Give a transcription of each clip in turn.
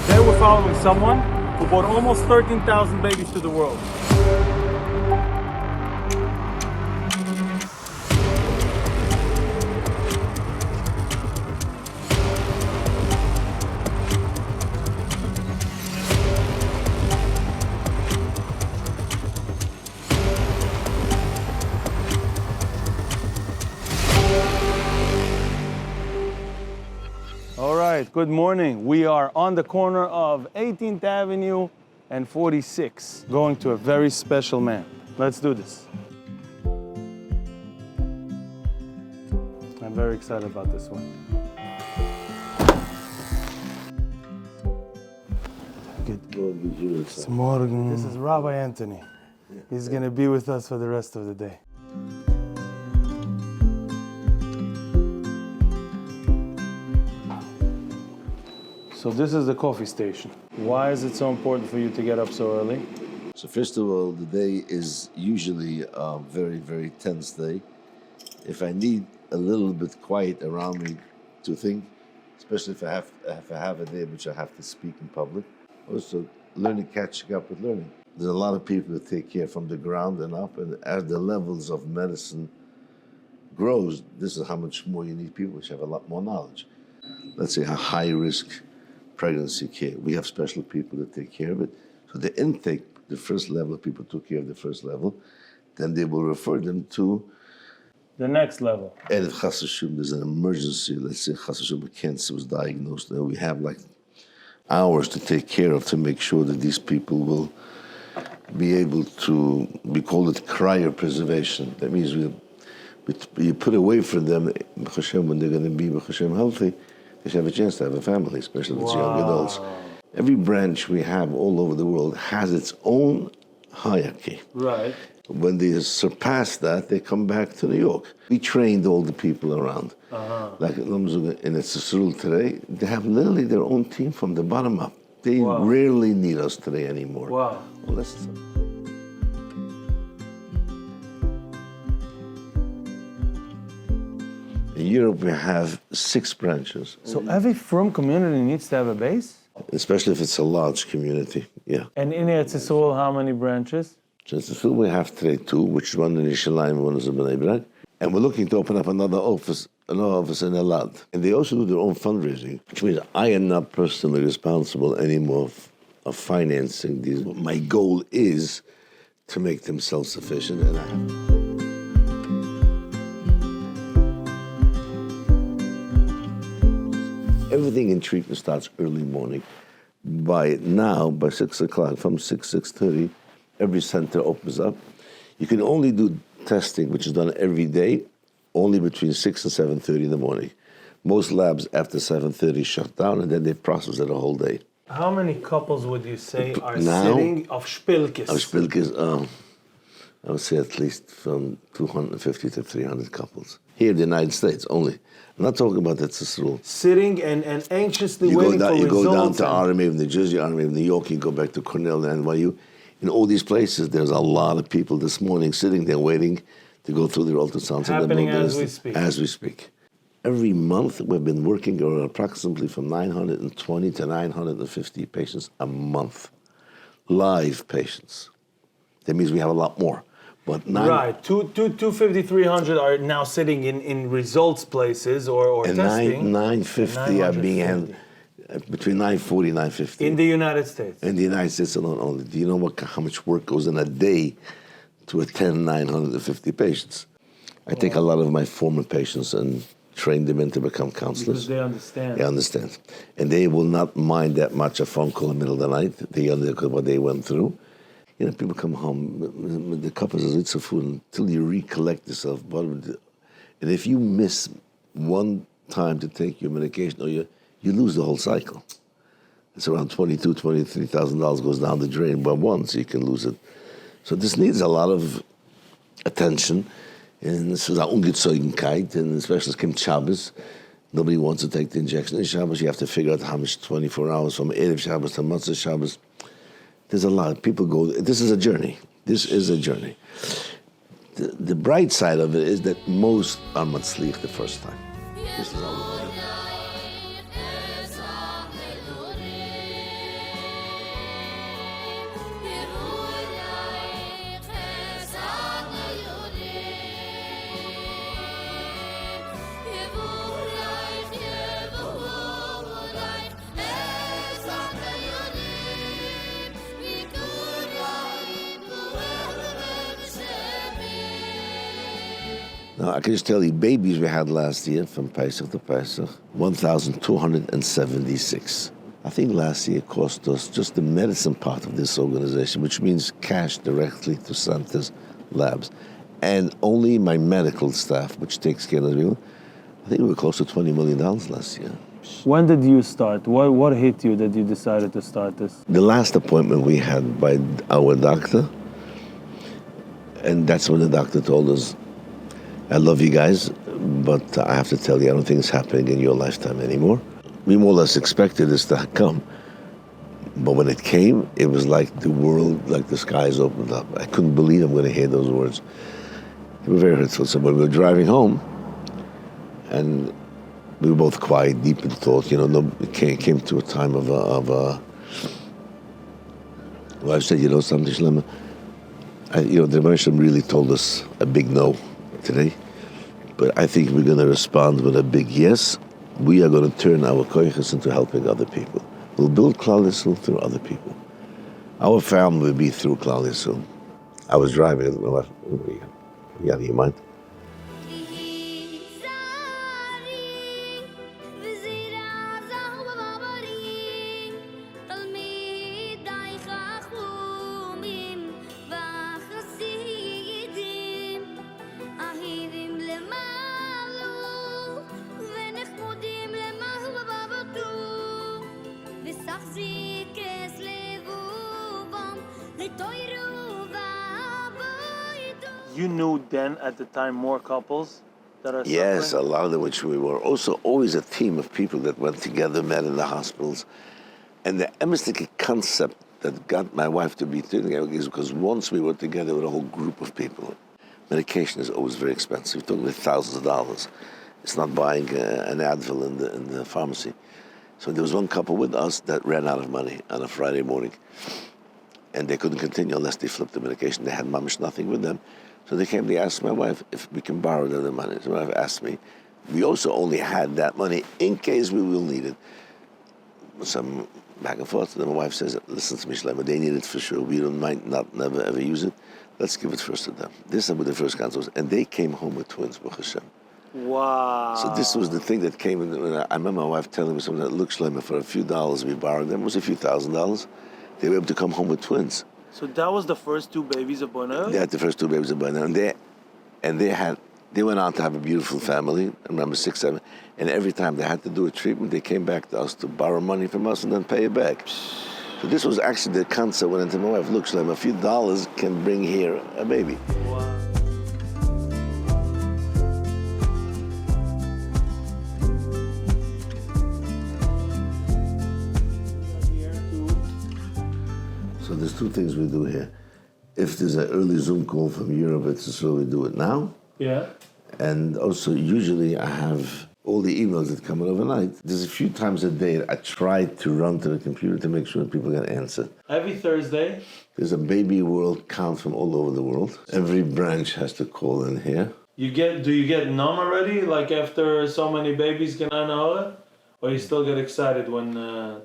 Today we're following someone who brought almost 13,000 babies to the world. All right, good morning. We are on the corner of 18th Avenue and 46, going to a very special man. Let's do this. I'm very excited about this one. Good morning. This is Rabbi Anthony. He's going to be with us for the rest of the day. So this is the coffee station. Why is it so important for you to get up so early? So first of all, the day is usually a very, very tense day. If I need a little bit quiet around me to think, especially if I have a day which I have to speak in public, also learning, catching up with learning. There's a lot of people that take care from the ground and up, and as the levels of medicine grows, this is how much more you need people which have a lot more knowledge. Let's say a high risk pregnancy care. We have special people that take care of it. So the intake, the first level, people took care of the first level, then they will refer them to the next level. And if Chas v'Shalom, there's an emergency, let's say Chas v'Shalom, cancer was diagnosed, then we have like hours to take care of to make sure that these people will be able to, we call it cryopreservation. That means you put away for them, when they're going to be healthy, they should have a chance to have a family, especially if it's young adults. Every branch we have all over the world has its own hierarchy. Right. When they surpass that, they come back to New York. We trained all the people around. Like in Tzisrul today, they have literally their own team from the bottom up. They rarely need us today anymore. Wow. In Europe, we have 6 branches. So every frum community needs to have a base? Especially if it's a large community, yeah. And in Eretz Yisrael, how many branches? So in Tzisrul, we have today 2, which is one in Yerushalayim and one is in Bonei Olam. And we're looking to open up another office in Elad. And they also do their own fundraising, which means I am not personally responsible anymore of financing these. My goal is to make them self-sufficient, and I have. Everything in treatment starts early morning. By 6 o'clock, from 6:30, every center opens up. You can only do testing, which is done every day, only between 6 and 7:30 in the morning. Most labs after 7:30 shut down, and then they process it a whole day. How many couples would you say are now, sitting of Spilkes? Of Spilkes, I would say at least from 250 to 300 couples. Here in the United States only. I'm not talking about that Tzisrul. Sitting and anxiously waiting for results. You go down to RMA of New Jersey, RMA of New York, you go back to Cornell and NYU. In all these places, there's a lot of people this morning sitting there waiting to go through their ultrasounds. Happening as we speak. As we speak. Every month, we've been working on approximately from 920 to 950 patients a month. Live patients. That means we have a lot more. But 250, 300 are now sitting in results places or and testing. 950 are being handled, between 940 and 950. In the United States? In the United States alone only. Do you know how much work goes in a day to attend 950 patients? I take a lot of my former patients and train them in to become counselors. Because they understand. They understand. And they will not mind that much a phone call in the middle of the night. They understand what they went through. You know, people come home with the cups of food until you recollect yourself. And if you miss one time to take your medication, or you lose the whole cycle. It's around $22,000, $23,000 goes down the drain by once. You can lose it. So this needs a lot of attention. And this is Ungezeugenkeit, and especially Kim Shabbos. Nobody wants to take the injection in Shabbos. You have to figure out how much 24 hours from Erev Shabbos to Motzei Shabbos. There's a lot of people go. This is a journey. This is a journey. The bright side of it is that most are matzliach the first time. This is how we Now, I can just tell you, babies we had last year from Pesach to Pesach, 1,276. I think last year cost us just the medicine part of this organization, which means cash directly to Santa's labs. And only my medical staff, which takes care of people, I think we were close to $20 million last year. When did you start? What hit you that you decided to start this? The last appointment we had by our doctor, and that's when the doctor told us, I love you guys, but I have to tell you, I don't think it's happening in your lifetime anymore. We more or less expected this to come, but when it came, it was like the world, like the skies opened up. I couldn't believe I'm going to hear those words. They were very hurtful. So when we were driving home, and we were both quiet, deep in thought, it came to a time of well, I said, something, Shlomo, the Rebbeinu really told us a big no today, but I think we're going to respond with a big yes. We are going to turn our koiches into helping other people. We'll build Klal Yisrael through other people. Our family will be through Klal Yisrael. I was driving, and my wife, you out of your mind? You knew then at the time more couples that are Yes, suffering? a lot of which we were. Also, always a team of people that went together, met in the hospitals. And the emistic concept that got my wife to be together is because once we were together with a whole group of people, medication is always very expensive. We're talking about thousands of dollars. It's not buying an Advil in the pharmacy. So there was one couple with us that ran out of money on a Friday morning. And they couldn't continue unless they flipped the medication. They had mamish nothing with them. So they asked my wife if we can borrow them the money. So my wife asked me. We also only had that money in case we will need it. Some back and forth. Then my wife says, listen to me, Shlomo, they need it for sure. We might never ever use it. Let's give it first to them. This is what the first council was. And they came home with twins, Baruch Hashem. Wow. So this was the thing that came in. I remember my wife telling me something that looks like for a few dollars we borrowed them. It was a few $1,000s. They were able to come home with twins. So that was the first two babies of Bonei Olam? They had the first two babies of Bonei Olam. And they went on to have a beautiful family. I remember 6, 7. And every time they had to do a treatment, they came back to us to borrow money from us and then pay it back. So this was actually the concept when I told my wife, look, Shlomo, a few dollars can bring here a baby. Wow. So there's two things we do here. If there's an early Zoom call from Europe, it's so we do it now. Yeah. And also, usually I have all the emails that come in overnight. There's a few times a day I try to run to the computer to make sure people get answered. Every Thursday? There's a baby world count from all over the world. Every branch has to call in here. Do you get numb already? Like after so many babies can I know it? Or you still get excited when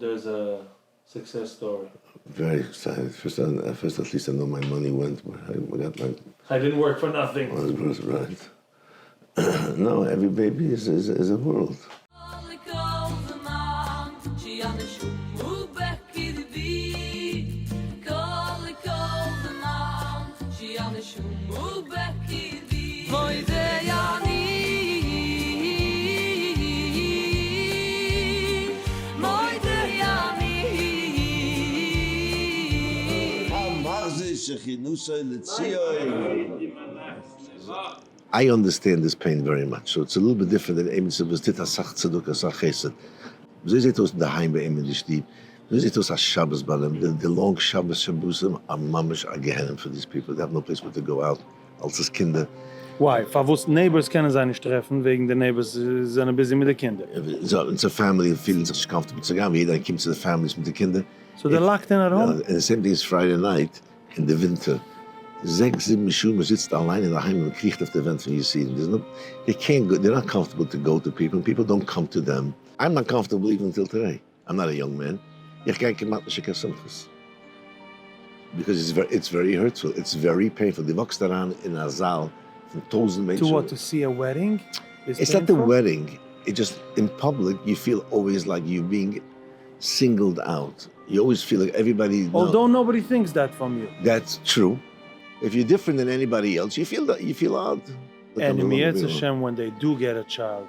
there's a success story? Very excited. First, at least I know my money went where I got my... I didn't work for nothing. Right. No, every baby is a world. I understand this pain very much, so it's a little bit different than Emin Sibus Tita Sach Tzeduk Asach Chesed. So is it was the Heim Emin Dishti. So is it was a Shabbos Balam. The long Shabbos Shabbosim are mamish again for these people. They have no place where to go out. Als Kinder. Why? Favos neighbors können sie nicht treffen, wegen der neighbors sind busy mit den Kindern. So it's a family feeling such comfortable. So jeder kommt zu the families mit den Kindern. So they're locked in at home? And the same thing is Friday night in the winter. 6, 7 Schuhe sitzt allein in der Heim und kriecht auf der Wand when you see them. They can't go, they're not comfortable to go to people. People don't come to them. I'm not comfortable even until today. I'm not a young man. Ich gehe kein Matnische Simchas. Because it's very hurtful. It's very painful. Die wächst daran in einer Saal thousand To what? To see a wedding? It's not the wedding. It just, in public, you feel always like you're being singled out. You always feel like everybody. Although nobody thinks that from you. That's true. If you're different than anybody else, you feel odd. And Miyetz Hashem, when they do get a child,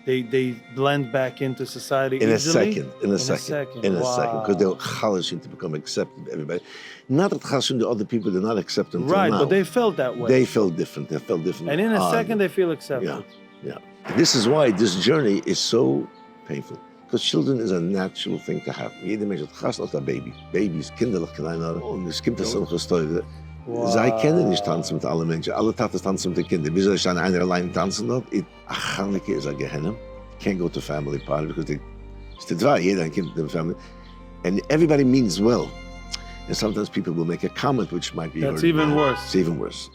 they blend back into society in easily? In a second. Because they're challenging to become accepted by everybody. Not that challenging to other people, they're not accepted until right, now. but they felt that way. They felt different. And in a second, they feel accepted. Yeah. This is why this journey is so painful. Because children is a natural thing to have. Jeder Mensch hat Gas als ein Baby. Baby's kinderlich kleiner. Und es gibt so gestoide. Zij kennen nicht tanzen mit allen Menschen. Alle Taten tanzen mit den Kindern. Wie soll ich dann einer allein tanzen dort? Achanike is a Gehenna. Can't go to family party because it's the dry. Jeder Kind in the family. And everybody means well. And sometimes people will make a comment which might be... That's even worse. It's even worse.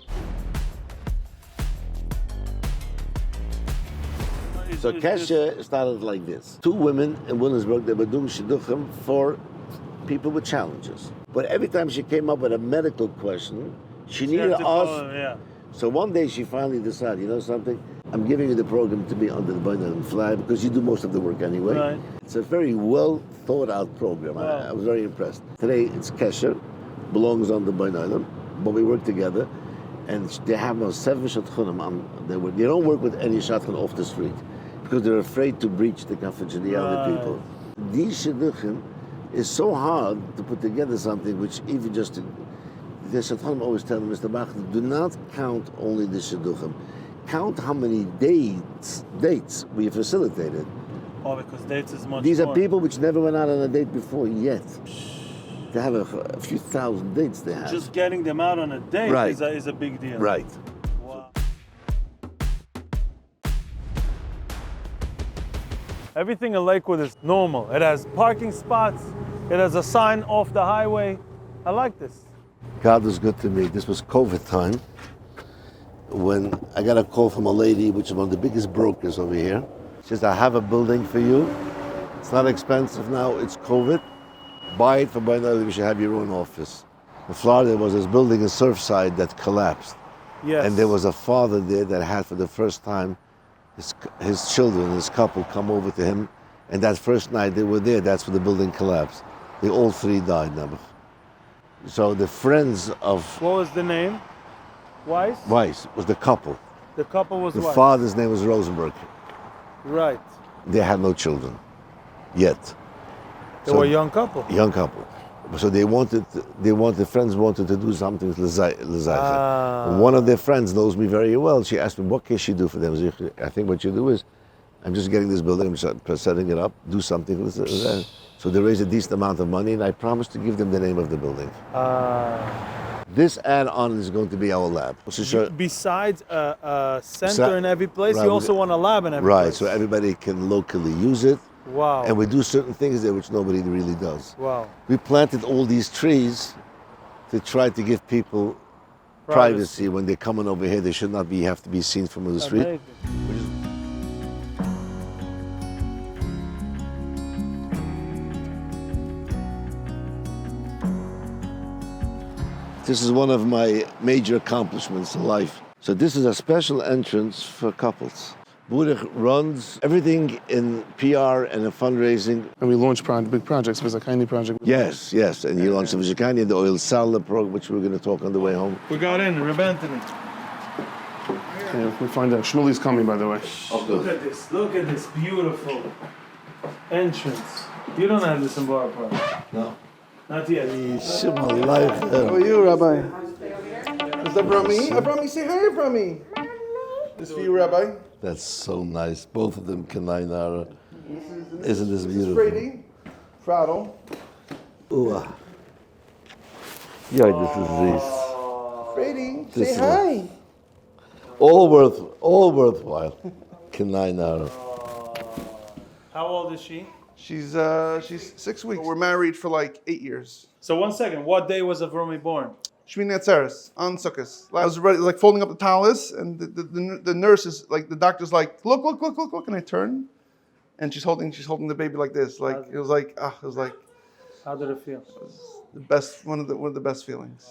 So Kesha started like this. 2 women in Williamsburg, they were doing shidduchim for people with challenges. But every time she came up with a medical question, she needed us. So one day she finally decided, you know something? I'm giving you the program to be under the Bonei Olam flag because you do most of the work anyway. Right. It's a very well thought out program. Wow. I was very impressed. Today it's Kesha, belongs on the Bonei Olam, but we work together. And they have now 7 shadchanim on. They don't work with any shadchan off the street because they're afraid to breach the confidentiality of people. These shidduchim is so hard to put together something which even just... The shadchanim always tell Mr. Bach, do not count only the shidduchim. Count how many dates we facilitated. Oh, because dates is much These more. are people which never went out on a date before yet. They have a few thousand dates they have. Just getting them out on a date is a big deal. Right. Wow. Everything in Lakewood is normal. It has parking spots. It has a sign off the highway. I like this. God was good to me. This was COVID time when I got a call from a lady, which is one of the biggest brokers over here. She says, I have a building for you. It's not expensive now, it's COVID. Buy it for Bonei Olam, you should have your own office. In Florida, there was this building in Surfside that collapsed. Yes. And there was a father there that had for the first time his children, his couple come over to him. And that first night they were there, that's when the building collapsed. They all 3 died now. So the friends of... What was the name? Weiss was the couple. The couple was The Weiss. father's name was Rosenberg. Right. They had no children yet. They were a young couple. Young couple. So friends wanted to do something with Lezaycha. One of their friends knows me very well. She asked me, what can she do for them? I think what you do is, I'm just getting this building, I'm setting it up, do something with it. So they raised a decent amount of money, and I promised to give them the name of the building. This add-on is going to be our lab. Besides a center in every place, you also want a lab in every place. Right, so everybody can locally use it. Wow. And we do certain things there which nobody really does. Wow. We planted all these trees to try to give people privacy. When they're coming over here. They should not have to be seen from the street. Amazing. This is one of my major accomplishments in life. So this is a special entrance for couples. Burich runs everything in PR and in fundraising. And we launch big projects. There's a Kaini project. Yes. And you launched the Vizikani, the oil salad program, which we're going to talk on the way home. We got in, Rebenton. Yeah, we find out. Shmuli's coming, by the way. Look at this beautiful entrance. You don't have this in Bar Park. No. Not yet. How are you, Rabbi? Is that Avrami? Avrami, say hi, Avrami. This is for you, Rabbi. That's so nice. Both of them Kanainara. Isn't this beautiful? Brady, Frado. Ooh. Yeah, this is Brady, This say is hi. all worthwhile. Kanainara. How old is she? She's 6 weeks. We're married for like 8 years. So 1 second, what day was Avrami born? Shmini Atzeres on Sukkot. I was ready, like folding up the tallis, and the nurse is like, the doctor's like, look, and I turn, and she's holding the baby like this. Like it was like. How did it feel? The best, one of the best feelings.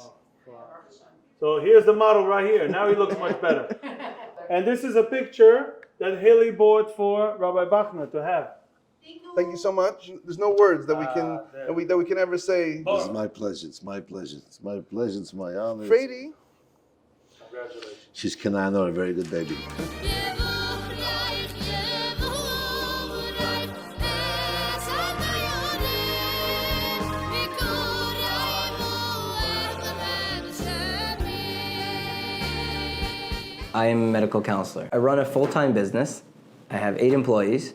So here's the model right here. Now he looks much better. And this is a picture that Haley bought for Rabbi Bachner to have. Thank you so much. There's no words that we can that we can ever say. It's my pleasure. It's my pleasure. It's my pleasure. It's my honor. Frady. Congratulations. She's Kanano, a very good baby. I am a medical counselor. I run a full-time business. I have 8 employees,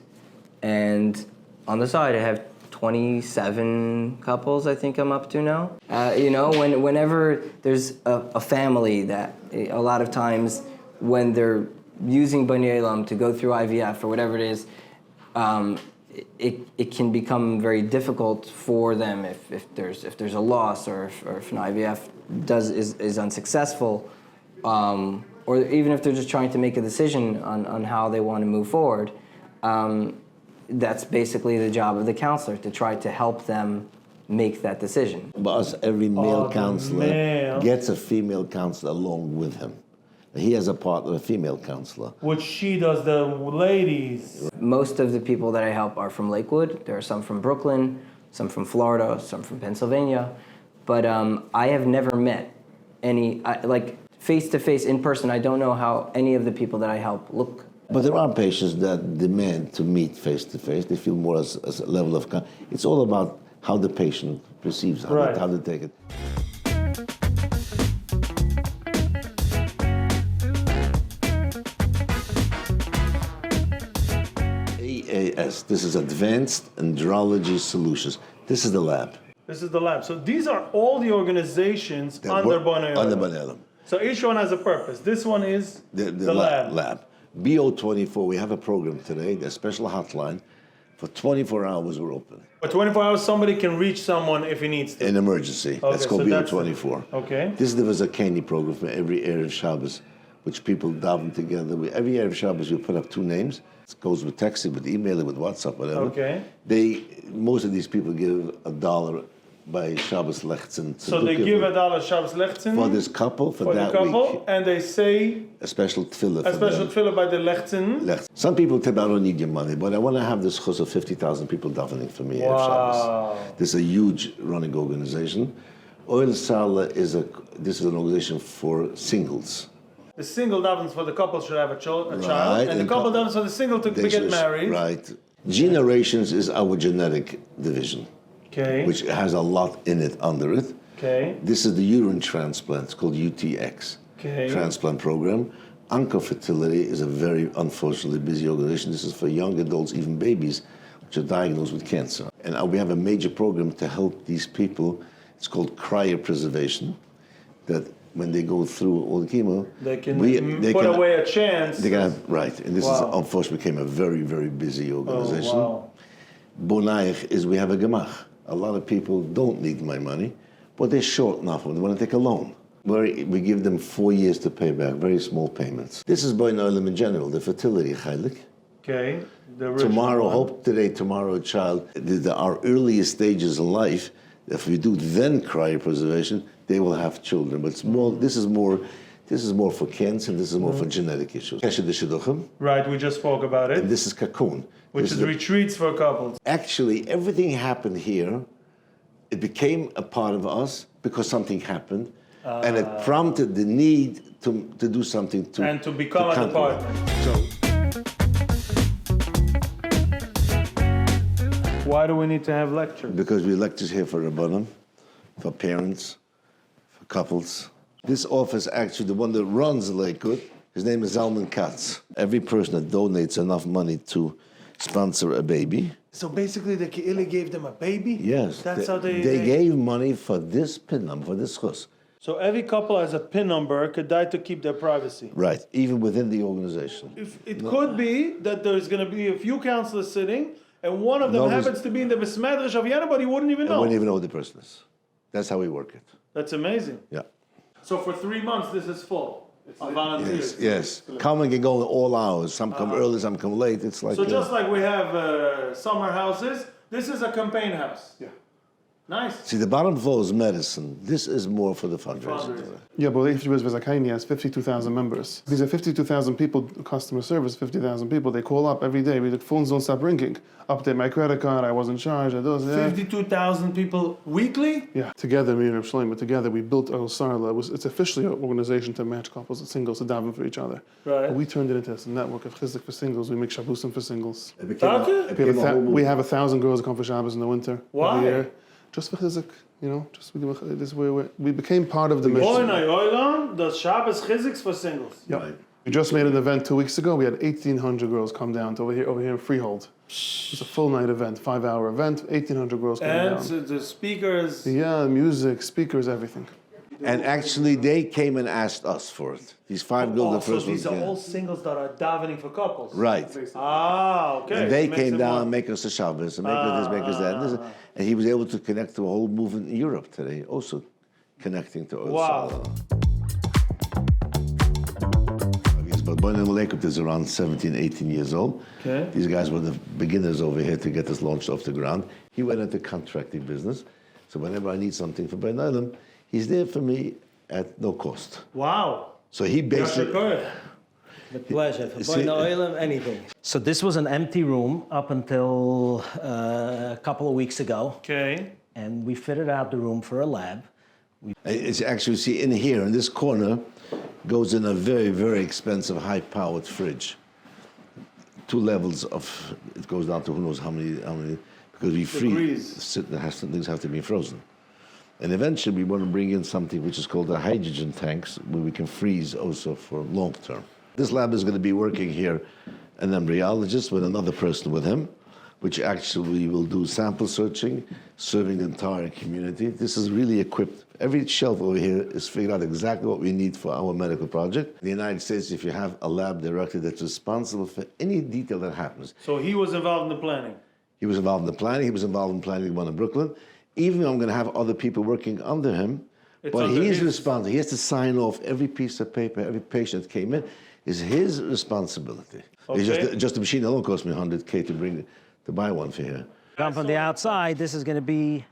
and on the side I have 27 couples, I think I'm up to now. Whenever there's a family that, a lot of times when they're using Bonei Olam to go through IVF or whatever it is, it can become very difficult for them if there's a loss or if an IVF is unsuccessful. Or even if they're just trying to make a decision on how they want to move forward, that's basically the job of the counselor, to try to help them make that decision. But every male counselor gets a female counselor along with him. He has a partner, a female counselor. Which she does the ladies. Most of the people that I help are from Lakewood. There are some from Brooklyn, some from Florida, some from Pennsylvania. But I have never met any, face-to-face, in person, I don't know how any of the people that I help look. But there are patients that demand to meet face-to-face. They feel more as a level of... It's all about how the patient perceives, how they take it. AAS, this is Advanced Andrology Solutions. This is the lab. This is the lab. So these are all the organizations under Bonei Olam. Under Bonei Olam. So each one has a purpose. This one is the lab. BO24, we have a program today, a special hotline. For 24 hours, we're open. For 24 hours, somebody can reach someone if he needs to. An emergency. Okay, That's called BO24. Okay. This is the Zakani program for every Erev Shabbos, which people daven together. Every Erev Shabbos, we put up 2 names. It goes with texting, with emailing, with WhatsApp, whatever. Okay. Most of these people give $1 by Shabbos Lechzen. So they give $1 Shabbos Lechzen for this couple, for that the couple, week. and they say a special tefillah. A special tefillah by the Lechzen. Some people tell me, I don't need your money, but I want to have this chus of 50,000 people davening for me. Wow. Shabbos. This is a huge running organization. Oil Sala this is an organization for singles. The single davens for the couple should have a child, Right. and the couple davens for the single to get married. Right. Generations is our genetic division. Okay. Which has a lot in it, under it. Okay. This is the urine transplant. It's called UTX. Okay. Transplant program. Oncofertility is a very, unfortunately, busy organization. This is for young adults, even babies, which are diagnosed with cancer. And we have a major program to help these people. It's called cryopreservation. That when they go through all the chemo, they can put away a chance. They can have, right. And this is, unfortunately, became a very, very busy organization. Oh, wow. Bonai is we have a gemach. A lot of people don't need my money, but they're short enough. They want to take a loan. We give them 4 years to pay back, very small payments. This is Bonei Olam in general, the fertility chaylik. Okay. Tomorrow a child, our earliest stages in life, if we do then cryopreservation, they will have children. But this is more for cancer, this is more for genetic issues. Right, we just spoke about it. And this is cocoon. Which is retreats for couples. Actually, everything happened here. It became a part of us because something happened. And it prompted the need to do something to... And to become a department. Why do we need to have lectures? Because we lectures here for Rabbanim, for parents, for couples. This office, actually, the one that runs Lakewood, his name is Zalman Katz. Every person that donates enough money to sponsor a baby. So basically, the Ke'ili gave them a baby? Yes. That's how they gave money for this pin number, for this chus. So every couple has a PIN number, could die to keep their privacy. Right, even within the organization. It could be that there's going to be a few counselors sitting, and one of them happens to be in the Besmedrash of Yana, but he wouldn't even know. Wouldn't even know who the person is. That's how we work it. That's amazing. Yeah. So for 3 months, this is full. It's volunteers. Yes. Come and go all hours. Some come early, some come late. It's like... So just like we have summer houses, this is a campaign house. Yeah. Nice. See, the bottom floor is medicine. This is more for the fundraising. Yeah, but if you was Zakhaini has 52,000 members. These are 52,000 people, customer service, 50,000 people. They call up every day. The phones don't stop ringing. Update my credit card, I wasn't charged, I those, yeah. 52,000 people weekly? Yeah, together, me and Reb Shlomo, together we built El Sarla. It's officially an organization to match couples and singles to daven for each other. Right. But we turned it into a network of chizik for singles. We make Shabbosim for singles. Okay. We have 1,000 girls that come for Shabbos in the winter. Why? Every year. Just for chizik, you know. We became part of the mission. Bonei Olam does Shabbos Chiziks for singles. Yep. Right. We just made an event 2 weeks ago. We had 1,800 girls come down to over here in Freehold. It was a full night event, 5-hour event. 1,800 girls came down. And the speakers. Yeah, music, speakers, everything. And actually, they came and asked us for it. These 5 girls, the first so these ones. are all singles that are davening for couples. Right. Ah, okay. And they Makes came it down more- and make us a Shabbos, and make us this, make us that. And he was able to connect to a whole movement in Europe today, also connecting to Wow. But Bonei Olam is around 17, 18 years old. Okay. These guys were the beginners over here to get us launched off the ground. He went into contracting business. So whenever I need something for Bonei Olam, he's there for me at no cost. Wow. So he basically... With pleasure. For See- Bonei Olam, anything. So this was an empty room up until a couple of weeks ago, Okay. and we fitted out the room for a lab. It's actually, see, in here, in this corner, goes in a very, very expensive, high-powered fridge. 2 levels of, it goes down to who knows how many, because we freeze, things have to be frozen. And eventually we want to bring in something which is called the hydrogen tanks, where we can freeze also for long term. This lab is going to be working here, an embryologist with another person with him, which actually will do sample searching, serving the entire community. This is really equipped. Every shelf over here is figured out exactly what we need for our medical project. In the United States, if you have a lab director that's responsible for any detail that happens. So he was involved in the planning. He was involved in the planning. He was involved in planning the one in Brooklyn. Even I'm going to have other people working under him, but under he's his- responsible. He has to sign off every piece of paper, every patient that came in is his responsibility. It's Okay. just the machine alone cost me $100K to buy one for here. Come from the outside, this is going to be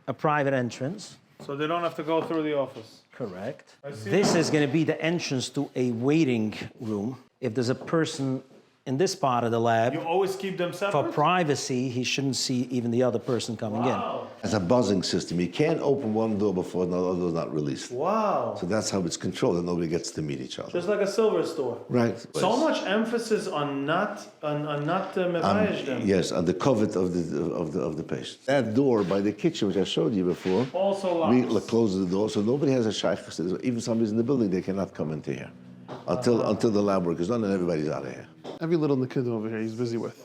a private entrance. So they don't have to go through the office. Correct. see This is going to be the entrance to a waiting room. If there's a person in this part of the lab, You always keep them for separate? privacy, he shouldn't see even the other person coming Wow. It's a buzzing system. You can't open one door before the other door is not released. Wow. So that's how it's controlled, and nobody gets to meet each other. Just like a silver store. Right. So much emphasis on not mevayish them. Yes, on the covet of the patient. That door by the kitchen, which I showed you before, Also we locks. close the door, so nobody has a shaykh. Even somebody's in the building, they cannot come into here until the lab work is done and everybody's out of here. Every little kid over here he's busy with.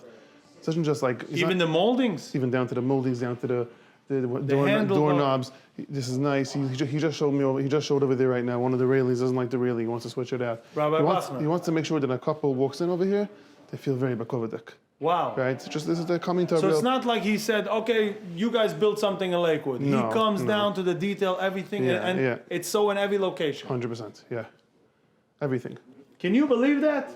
It doesn't just like... it's Even not- the moldings. even down to the moldings, down to the handle doorknobs. This is nice. He just showed me over. He just showed over there right now. One of the railings doesn't like the railing. He wants to switch it out. Rabbi he wants, Bachman. he wants to make sure that a couple walks in over here, they feel very bakovadik. Wow. Right? It's just this is they're coming to a So real. it's not like he said, okay, you guys built something in Lakewood. No, he comes no. down to the detail, everything, Yeah, and yeah. it's so in every location. 100%. Yeah. Everything. Can you believe that?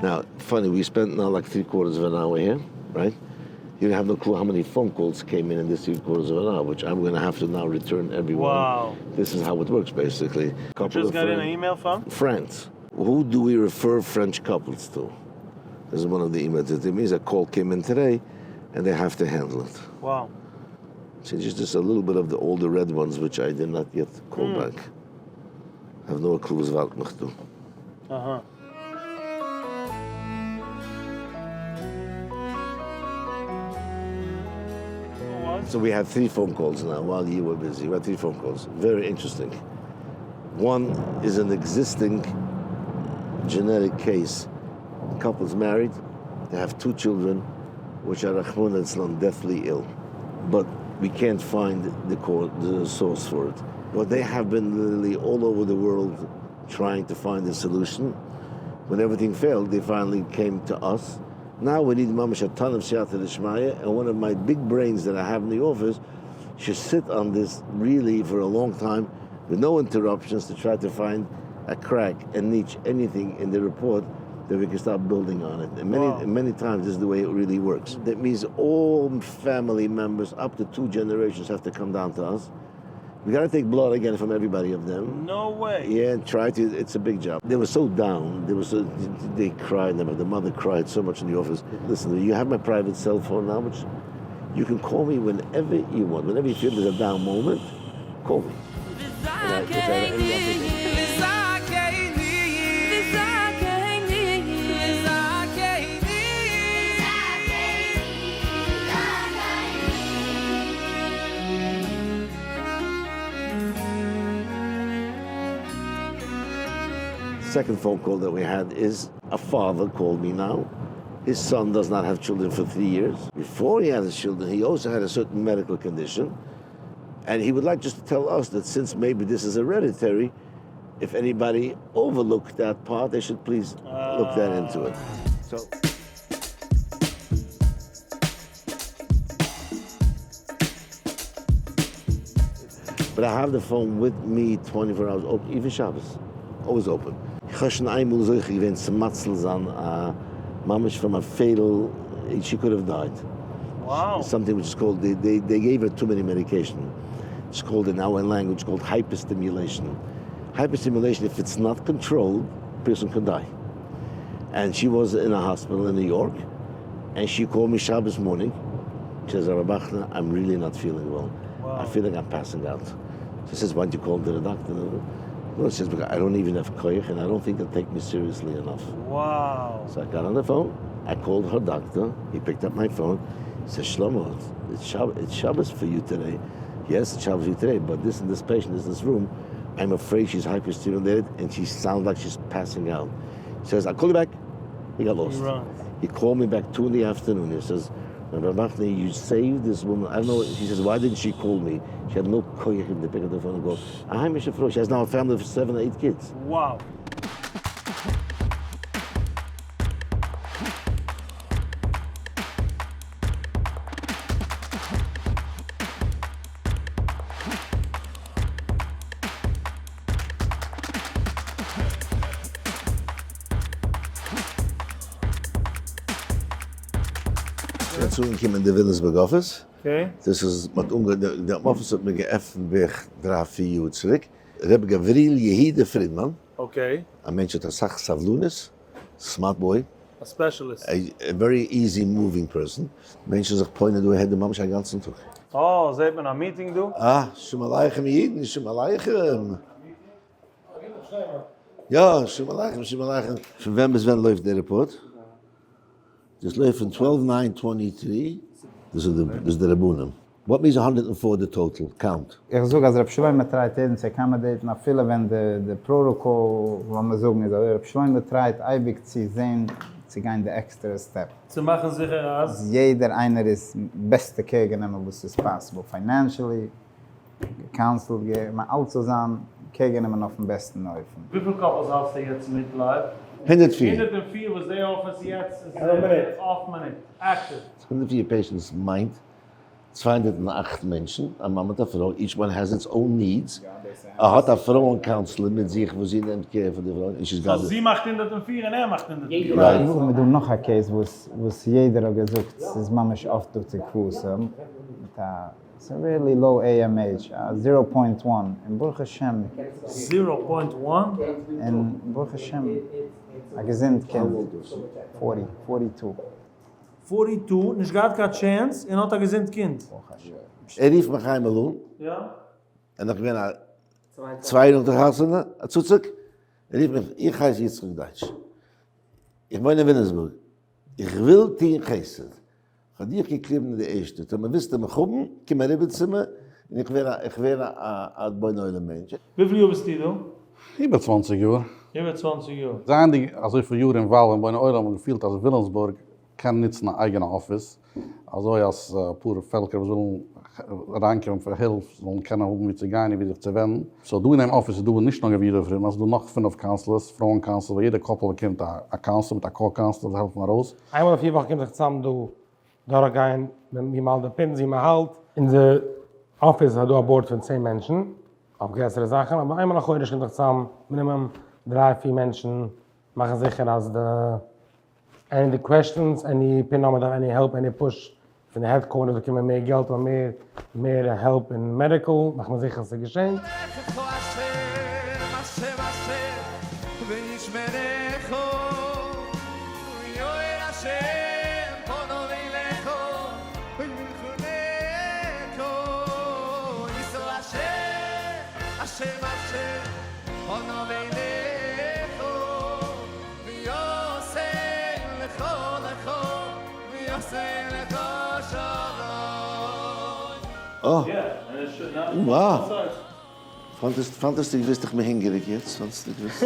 Now, funny, we spent now like 3/4 of an hour here, right? You have no clue how many phone calls came in this 3/4 of an hour, which I'm going to have to now return everyone. Wow. This is how it works, basically. Couple Just of got in an friends- email from? France. Who do we refer French couples to? This is one of the emails. It means a call came in today, and they have to handle it. Wow. So just a little bit of the older red ones, which I did not yet call back. I have no clue what I'm doing. Uh-huh. So we had 3 phone calls now while you were busy. We had 3 phone calls. Very interesting. One is an existing genetic case. Couple's married. They have 2 children, which are Rahman and deathly ill. But we can't find the source for it. But they have been literally all over the world trying to find a solution. When everything failed, they finally came to us. Now we need mamash a ton of siyata d'shmaya, and one of my big brains that I have in the office should sit on this really for a long time with no interruptions to try to find a crack and niche, anything in the report that we can start building on it. And many times this is the way it really works. That means all family members up to 2 generations have to come down to us. We got to take blood again from everybody of them. No way. Yeah, and try to, it's a big job. They were so down, they cried, the mother cried so much in the office. Listen, you have my private cell phone now, which you can call me whenever you want. Whenever you feel there's a down moment, call me. Second phone call that we had is a father called me now. His son does not have children for 3 years. Before he had his children, he also had a certain medical condition. And he would like just to tell us that since maybe this is hereditary, if anybody overlooked that part, they should please look that into it. So. But I have the phone with me 24 hours open, even Shabbos, always open. Ich habe schon einmal so gewesen, zum Matzel sein, mamish from a fatal, she could have died. Wow. Something which is called, they gave her too many medication. It's called in our language, called hyperstimulation. Hyperstimulation, if it's not controlled, a person can die. And she was in a hospital in New York, and she called me Shabbos morning. She says, Rabbi Bachner, I'm really not feeling well. Wow. I feel like I'm passing out. She says, why don't you call to the doctor? Well, she says, because I don't even have koyach, and I don't think they'll take me seriously enough. Wow. So I got on the phone, I called her doctor, he picked up my phone, he said, Shlomo, it's Shabbos for you today. Yes, it's Shabbos for you today, but this patient is in this room, I'm afraid she's hyperstimulated, and she sounds like she's passing out. He says, I'll call you back. He got lost. He called me back 2 in the afternoon. He says, Rabbi Bachner, you saved this woman. I don't know. He says, why didn't she call me? She had no koyach to pick up the phone and go, I'm a She has now a family of 7 or 8 kids. Wow. Dazu came in the Wilhelmsburg office. Okay. Das ist der Office hat mir geöffnet weg 3-4 Jahre zurück. Reb Gavril Yehide Friedman, Okay. ein Mensch hat Sach Savlunis, smart boy, A specialist. a very easy moving person. Menschen sich pointen, du hättest Mamsch den ganzen Tag. Oh, ze hebben een meeting doen? Shalom Aleichem Yidin, Shalom Aleichem. Ja, Shalom Aleichem, Shalom Aleichem. Von wem bis wann läuft der Report? Das läuft von 12/9/23. Das ist der Rabunem. What means 104 the total count? Ich sage, als Reb Shlomo treibt jeden zu accommodaten, nach viele, wenn der Protocol, wo man sagen, ist, Reb Shlomo treibt eibig zu sehen, zu gehen der extra step. Ze machen sicher als... Jeder einer ist beste gegennehmen, was ist possible. Financially, counsel, maar alles zusammen, gegennehmen auf dem besten Läufen. Wie viele couples hast du jetzt mit live? 104. 104 was their office jetzt is off minute. Active. 104 patients mind. 208 Menschen, eine Mann mit einer Frau, each one has its own needs. Hat eine Frauencounselor mit sich, wo sie nimmt care für die Frau. So sie macht 104 und macht 104. Right. Wir tun noch ein Case, wo jeder hat gesagt, es ist manchmal oft durch die Kurse. It's a really low AMH, 0.1. In Baruch Hashem. 0.1? In Baruch Hashem, a gesinnt Kind, 42. 42, nicht gar keine Chance, und hat ein gesinnt Kind. Rief mich einmal Ja? und ich bin 200 Hassene, zuzug. Rief mich, ich heiße jetzt in Deutsch. Ich wohne in Wilhelmsburg. Ich will die Geistet. Ich habe dich geklebt in der Erste. Wenn man wisst, dass wir kommen, kommen wir rüber zu mir, und ich wäre ein Bonei Olam Mensch. Wie viele Jahre bist du? Über 20 Jahre. Über 20 Jahre. Zijn die, als ik voor jaren in Wal en Bonei Olam gefühlt als Wilhelmsburg, kan niet een eigen office. Also als pure Völker zullen reinkommen für Hilfe, sollen kennen, hoe mit zu gehen, wie sich zu wenden. So du in einem Office, du nicht noch wieder für ihn, also du noch 5 Counselors, Frauen-Counselor, weil jede Koppel kommt ein Counselor mit einem Co-Counselor, das helfen wir raus. Einmal auf 4 Wochen kommt sich zusammen, du durchgehen, wie mal der Pinsel mal halt. In der Office hat du ein Board von 10 Menschen. auf größere Sachen, aber einmal nach heute kommt zusammen, Minimum 3-4 Menschen machen sicher, dass any questions, any pin number, any help, any push von der Headquarters, da kommen mehr Geld, mehr help in medical, machen wir sicher, dass es geschehen. Oh, wow. Fantastisch, wist ich mir hingerig jetzt. Fantastisch, wist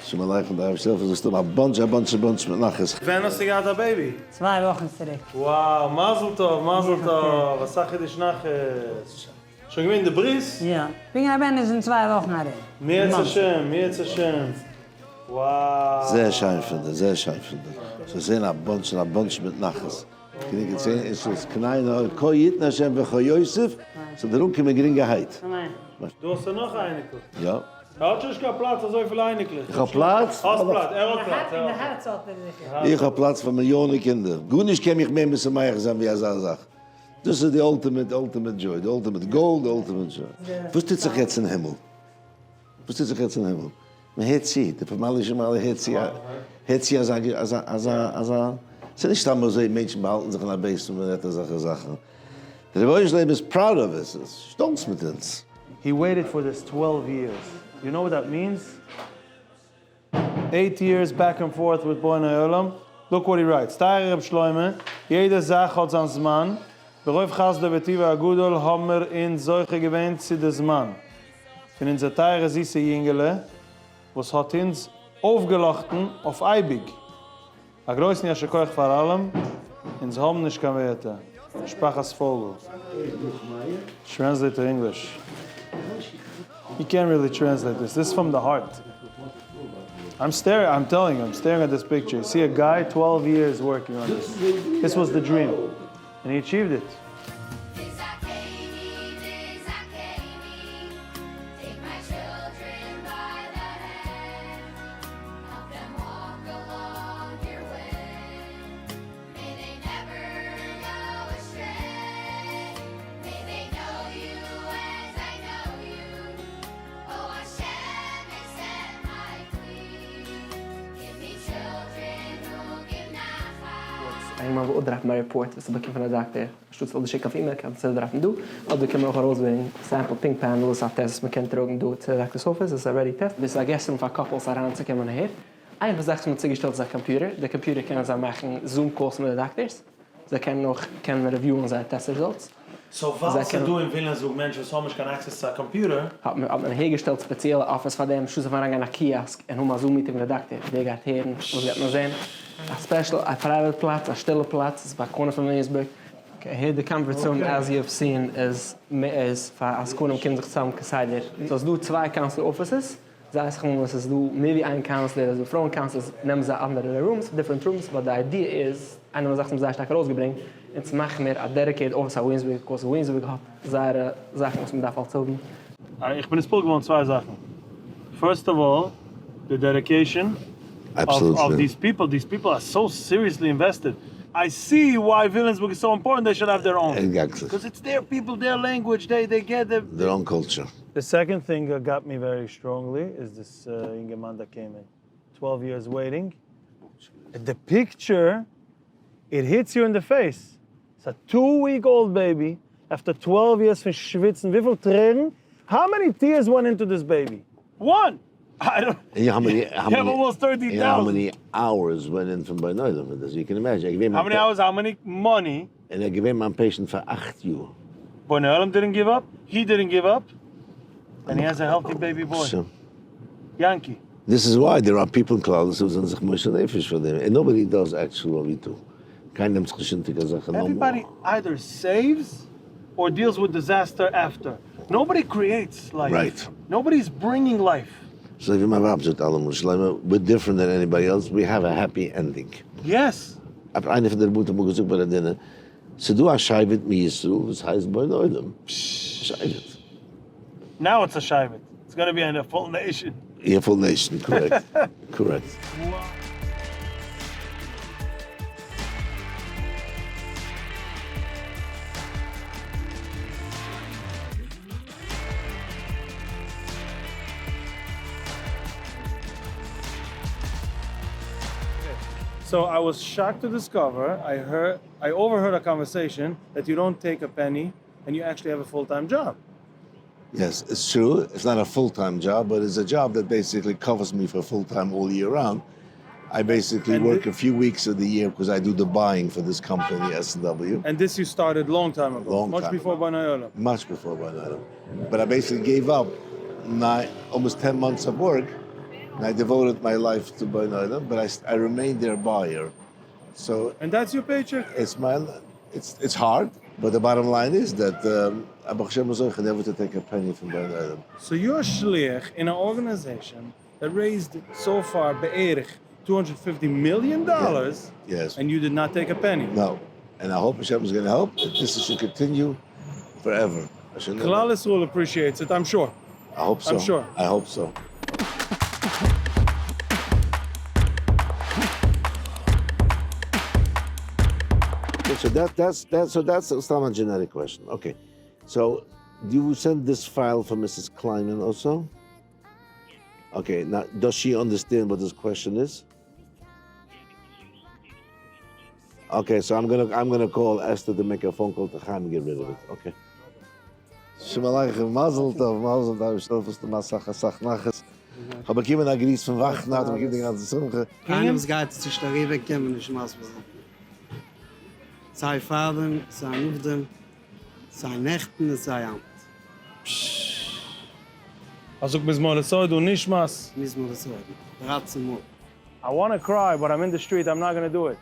Schon mal leicht und da zelf is een bunch met nachts. Wann hast du gehabt ein Baby? 2 Wochen zurück. Wow, Mazel tov, Mazel tov. Was sag ich dich nachher? Schon gewinnt der Bris? Ja. Bin in 2 Wochen rein. Mir zu schön. Wow. Sehr schön finde, sehr schön finde. So sehen een bunch met nachts. Ik denk het zijn is het kleine koyit na shem ve Yosef. So der unke mir geringeheit. Du hast noch eine. Ja. Hat schon kein Platz, so viel einiglich. Ich hab Platz. Hast Platz, hat Platz. In der Herz hat Ich hab Platz für Millionen Kinder. Gut nicht kann ich mehr mit so mehr sagen, wie er sagt. Das ist die ultimate joy, the ultimate goal, the ultimate joy. Was tut sich jetzt in den Himmel? Was tut sich jetzt in den Himmel? Man hört sie, der vermalische Mal hört sie als es ist nicht einmal so, Menschen behalten sich an der Base und man solche Sachen. Der Rebbe is proud of us. Stolz mit uns. He waited for this 12 years. You know what that means? 8 years back and forth with Bonei Olam. Look what he writes. Teirer Reb Shloime, jede Sache hat sein Zman. Beroif Chas de Vetiva Agudol haben wir in solche gewähnt zu des Mann. Von unser Teirer Sisse Jingele, was hat uns aufgelachten auf Eibig. A größten Jaschakoich vor allem, ins haben nicht kann werte. Sprachas Vogel. Translate to English. You can't really translate this. This is from the heart. I'm telling you, I'm staring at this picture. You see a guy, 12 years working on this. This was the dream. And he achieved it. Einmal wo drauf my report, so bekommen von der Doktor. Stutz all the shake auf E-Mail, kann es drauf do. Oder können wir auch rausbringen, sample pink panel, so test man kann drogen do to Doctor's office, is already test. Bis gestern von couples around zu kommen her. Ein was mit sich gestellt sein Computer. Der Computer kann so machen Zoom calls mit den Doctors. Sie können noch reviewen seine test results. So was sie do in Vilnius, wo Menschen so much can access to a computer. Hat man hergestellt spezielle Office von dem Schuss von einer Kiosk und mal Zoom Meeting mit der Doktor. Der geht her und wird man sehen. A special, a private Platz, a stille Platz, it's about corner from Williamsburg. Okay, here the comfort zone, as you've seen, is as Kunim Kinder zusammen gesagt. So es do 2 council offices. Sei es gewoon, es do maybe ein counselor, also Frauen counselors, nehmen sie andere rooms, different rooms, but the idea is, einer sagt, sehr stark rausgebringt, und zu machen mehr a dedicated office an Williamsburg, because Williamsburg hat seine Sachen, was man darf halt so tun. Ich bin jetzt gewohnt 2 Sachen. First of all, the dedication. Of these people. These people are so seriously invested. I see why Williamsburg is so important. They should have their own. Exactly. Because it's their people, their language. They get their own culture. The second thing that got me very strongly is this Ingeman that came in. 12 years waiting. The picture, it hits you in the face. It's a 2-week-old baby after 12 years from schwitzen. Wie viel Tränen? How many tears went into this baby? 1! I don't. You have almost 30,000. How many hours went in from Bonei Olam with this? You can imagine. How many hours? How many money? And I gave him my patient for 8 years. Bonei Olam didn't give up. He didn't give up, and he has a healthy baby boy. So, Yankee. This is why there are people in Klaus who sind sich moische Nefisch for them, and nobody does actually what we do. Keinem geschintige Sachen. Everybody either saves or deals with disaster after. Nobody creates life. Right. Nobody's bringing life. So if you have absolute alle Muslimen, we're different than anybody else. We have a happy ending. Yes. Eine von der Mutter muss gesagt bei der Dinne, se du a Scheivet mi Yisru, was heißt Bonei Olam. Scheivet. Now it's a shayvet. It's going to be in a full nation. Yeah, full nation, correct. Correct. So I was shocked to discover, I overheard a conversation that you don't take a penny and you actually have a full-time job. Yes, it's true. It's not a full-time job, but it's a job that basically covers me for full-time all year round. I basically work a few weeks of the year because I do the buying for this company, S&W. And this you started long time ago, much before Bonei Olam. Much before Bonei Olam. But I basically gave up almost 10 months of work, and I devoted my life to Bonei Olam, but I remained their buyer. So, and that's your paycheck? It's hard, but the bottom line is that Abu Hashem was never to take a penny from Bonei Olam. So you're shliach in an organization that raised so far be'erich $250 million, yes, and you did not take a penny. No, and I hope Hashem is going to help that this should continue forever. Childless will appreciate it, I'm sure. I hope so. I'm sure. I hope so. Okay, so that's a generic question. Okay, so do you send this file for Mrs. Kleinman also? Okay, now does she understand what this question is? Okay, so I'm gonna call Esther to make a phone call to Chaim and get rid of it. Okay. Shemaleichem, Mazel Tov, Stofus, the Masach, Asach, Nachas. Aber gib mir ein Gries von Wachnacht, und gib den ganzen Zunge. Keinem geht es sich darüber, kämen nicht mehr so. Sei Vater, sei Nufdem, sei Nächten, sei Amt. Also bis mal so du nicht mas. Bis mal so. Ratsen. I want to cry, but I'm in the street. I'm not going to do it.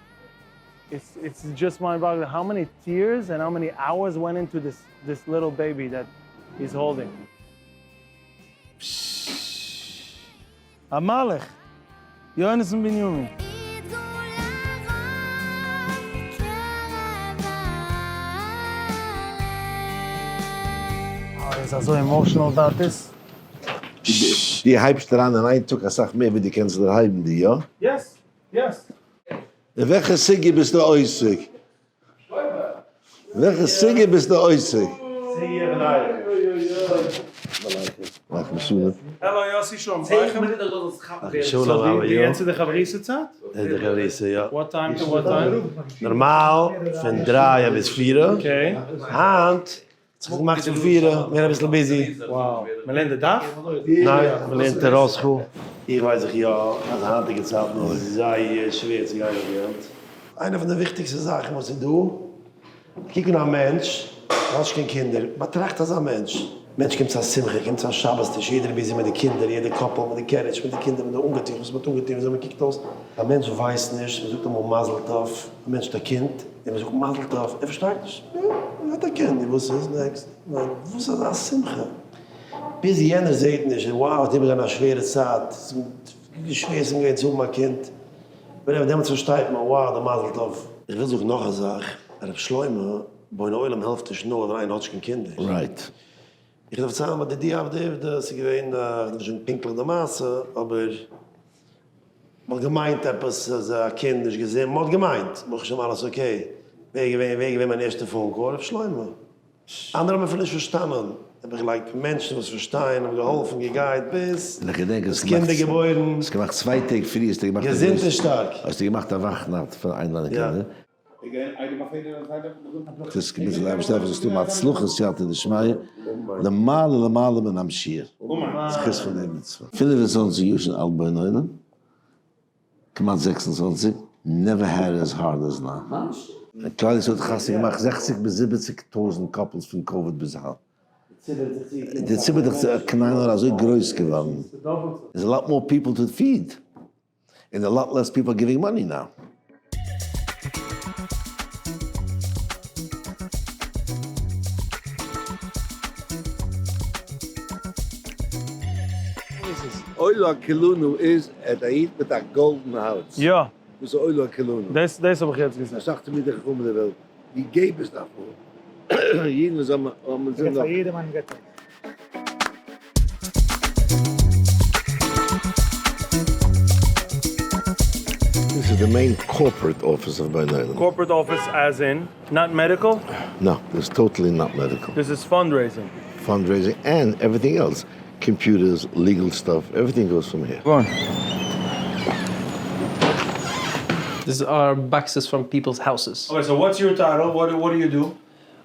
It's just mind-boggling how many tears and how many hours went into this little baby that he's holding. Amalek, yearns and Binyamin. Oh, he's so emotional about this. Die hypst daran en ein Tag, sag mir, wie die kennst du hypen die, ja? Yes, yes. In welche Sigge bist du äußig? Welche Sigge bist du äußig? Hello, Yossi Shalom. Shalom, how are you? Die ganze de Gavrisse Zeit? De Gavrisse, ja. What time to what time? Normaal, van 3 bis 4. Okay. Hand, het is gemaakt voor 4, weer een beetje busy. Wow. Melinda Daf? Nee, Melinda Rosschool. Ich weiß nicht, ja, als Hand ich gezahlt, nur es ist sehr schwer zu gehen. Eine von den wichtigsten Sachen, was ich tue, kiek naar een Mensch, als geen Kinder, betracht als een Mensch. Mensch kommt als Simche, kommt als Schabbos-Tisch, jeder busy mit den Kindern, jeder Koppel mit den Kerritsch, mit den Kindern, mit den Ungetieren, was mit Ungetieren, so man kiekt aus. Ein Mensch weiß nicht, man sucht immer Mazel Tov, ein Mensch der Kind, man sucht Mazel Tov, versteht nicht, ja, hat Kind, ich wusste es next. Man wusste das als Simche. Bis jener seht nicht, wow, die haben eine schwere Zeit, die schwersten geht zu mein Kind. Wenn er damit versteht, man, wow, der Mazel Tov. Ich will noch eine Sache, Schleume, Bonei Olam hilft dich nur, wenn hat kein Kind. Right. Ich darf sagen, aber die haben das schon pinkler der Maße, aber man gemeint etwas, als ein Kind nicht gesehen, man hat gemeint, mach ich schon alles okay. Wegen mein erster Phone Call, Schleume. Andere haben vielleicht verstanden. Heb ik gelijk Menschen, die verstehen, haben geholfen, gegeit bis. Das Kinder geboren. Es gemacht 2 Tage früh, ist gemacht. Gesinnt ist stark. Hast du gemacht eine Wachnacht für einladen Kinder? Das ist ein bisschen eingestellt, was du machst. Sluches, ja, in der Schmeier. Le Male mit einem Schier. Das ist von dem Mitzvah. 25 Jahre schon alt bei Neunen. Knapp 26. Never had as hard as now. Klar, das hat Gassen gemacht, 60 bis 70.000 Couples von Covid bezahlt. Die Zimmer ist kleiner, so groß geworden. There's a lot more people to feed. And a lot less people giving money now. Oila Kilunu is at Aid with that golden house. Ja. Das ist Oila Kilunu. Das habe ich jetzt gesagt. Er sagte mir, der gekommen der Welt. Wie gäbe es davor? Jeden ist am Für jedem ein Wetter. is the main corporate office of Bonei Olam. Corporate office as in, not medical? No, it's totally not medical. This is fundraising. Fundraising and everything else. Computers, legal stuff, everything goes from here. Go on. These are boxes from people's houses. Okay, so what's your title? What do you do?